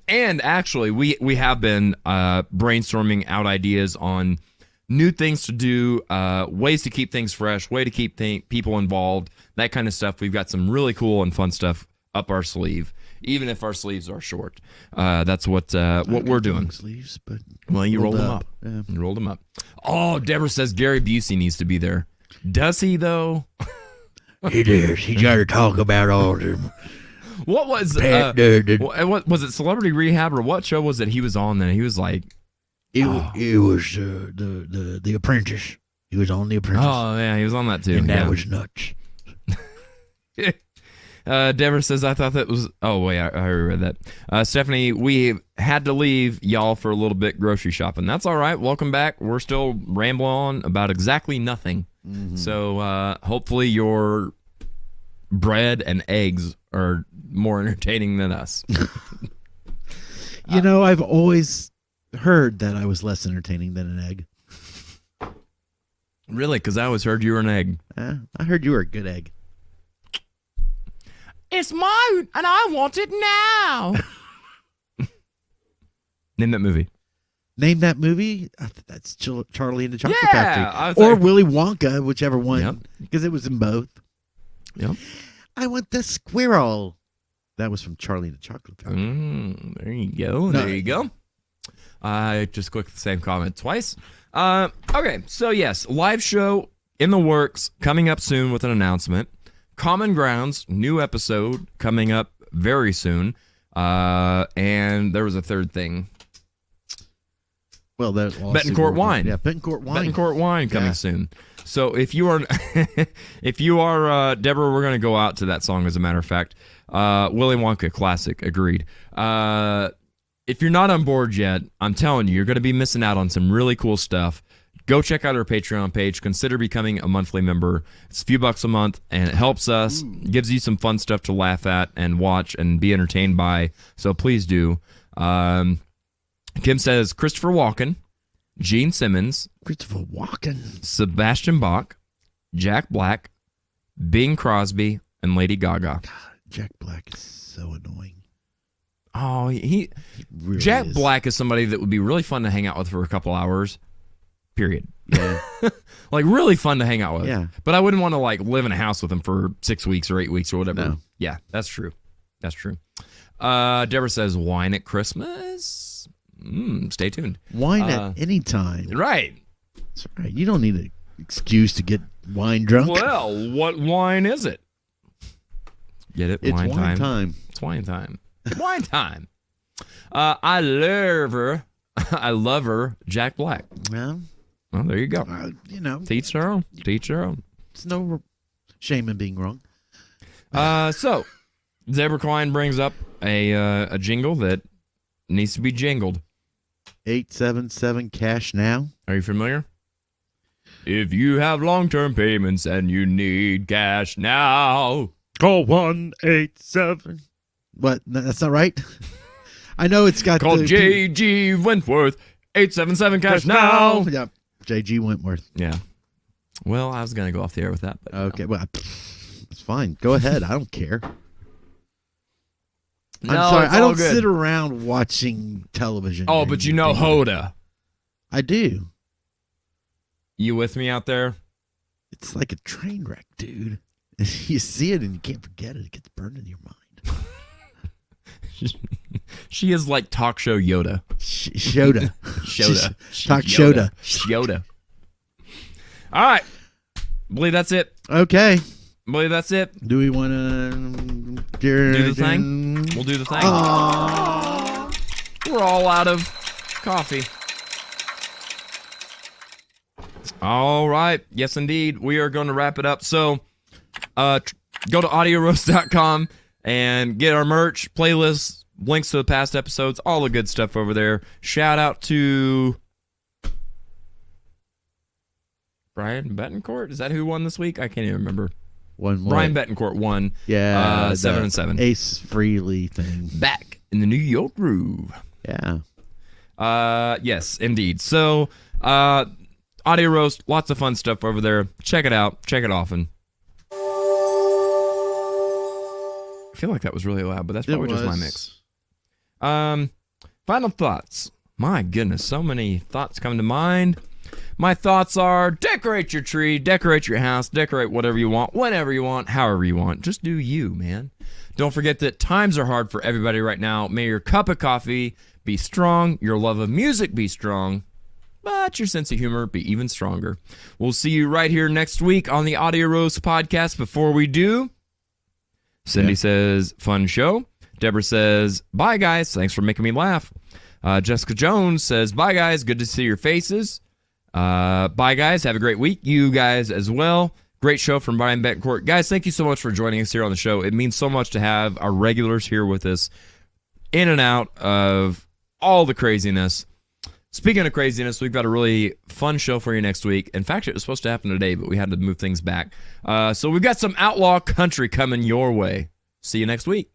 And actually, we have been brainstorming out ideas on new things to do, ways to keep things fresh, way to keep people involved, that kind of stuff. We've got some really cool and fun stuff up our sleeve, even if our sleeves are short. That's what we're doing. Sleeves, but well, you rolled them up. Yeah. You rolled them up. Oh, Deborah says Gary Busey needs to be there. Does he though? He does. He got to talk about all them. What was what was it? Celebrity Rehab or what show was it he was on? Then he was like, it was the Apprentice. He was on the Apprentice. Oh yeah, he was on that too. And that yeah. was nuts. Deborah says, I thought that was... Oh, wait, I already read that. Stephanie, we had to leave y'all for a little bit grocery shopping. That's all right. Welcome back. We're still rambling on about exactly nothing. Mm-hmm. So hopefully your bread and eggs are more entertaining than us. You know, I've always heard that I was less entertaining than an egg. Really? Because I always heard you were an egg. I heard you were a good egg. It's mine, and I want it now. Name that movie. Name that movie? That's Charlie and the Chocolate Yeah, Factory. Or Willy Wonka, whichever one. Because it was in both. Yep. I want the squirrel. That was from Charlie and the Chocolate Factory. There you go. There you go. I just clicked the same comment twice. Okay, so yes, live show in the works, coming up soon with an announcement. Common Grounds, new episode coming up very soon. And there was a third thing. Well, that Betancourt Wine. Yeah, Betancourt Wine. Betancourt Wine coming soon. So if you are, Deborah, we're going to go out to that song. As a matter of fact, Willy Wonka classic. Agreed. If you're not on board yet, I'm telling you, you're going to be missing out on some really cool stuff. Go check out our Patreon page. Consider becoming a monthly member. It's a few bucks a month, and it helps us. Gives you some fun stuff to laugh at and watch and be entertained by. So please do. Kim says Christopher Walken, Gene Simmons, Christopher Walken, Sebastian Bach, Jack Black, Bing Crosby, and Lady Gaga. God, Jack Black is so annoying. Oh, he really Jack is. Black is somebody that would be really fun to hang out with for a couple hours. Period. Yeah. Like really fun to hang out with. Yeah. But I wouldn't want to like live in a house with him for 6 weeks or 8 weeks or whatever. No. Yeah, that's true. That's true. Deborah says wine at Christmas. Stay tuned. Wine at any time. Right. That's right. You don't need an excuse to get wine drunk. Well, what wine is it? Get it? It's wine time. It's wine time. Wine time. I love her, Jack Black. Well, there you go. you know, To each their own. To each their own. It's no shame in being wrong. So, Zebra Klein brings up a jingle that needs to be jingled. 877 cash now. Are you familiar? If you have long-term payments and you need cash now, call 187. What? That's not right? I know it's got call J.G. Wentworth, 877 cash now. Yeah, J.G. Wentworth. Yeah. Well, I was going to go off the air with that. But okay, well, it's fine. Go ahead. I don't care. No, I'm sorry. I don't good. sit around watching television. Oh, but you know Hoda. I do. You with me out there? It's like a train wreck, dude. You see it and you can't forget it. It gets burned in your mind. She is like talk show Yoda. Shoda. Shoda. Talk Shoda. Shoda. All right. Believe that's it. Okay. Believe that's it. Do we want to do the thing? We'll do the thing. Aww. We're all out of coffee. All right. Yes, indeed. We are going to wrap it up. So go to audioroast.com and get our merch, playlists, links to the past episodes, all the good stuff over there. Shout out to Brian Betancourt. Is that who won this week? I can't even remember. Brian Betancourt won. Yeah. 7 and 7. Ace Frehley thing. Back in the New York groove. Yeah. Yes, indeed. So, Audio Roast, lots of fun stuff over there. Check it out. Check it often. I feel like that was really loud, but that's probably just my mix. Final thoughts. My goodness, so many thoughts come to mind. My thoughts are decorate your tree, decorate your house, decorate whatever you want, whenever you want, however you want. Just do you, man. Don't forget that times are hard for everybody right now. May your cup of coffee be strong, your love of music be strong, but your sense of humor be even stronger. We'll see you right here next week on the Audio Roast podcast. Before we do, Cindy says, fun show. Deborah says, bye, guys. Thanks for making me laugh. Jessica Jones says, bye, guys. Good to see your faces. Bye, guys. Have a great week. You guys as well. Great show from Brian Betancourt. Guys, thank you so much for joining us here on the show. It means so much to have our regulars here with us in and out of all the craziness. Speaking of craziness, we've got a really fun show for you next week. In fact, it was supposed to happen today, but we had to move things back. So we've got some outlaw country coming your way. See you next week.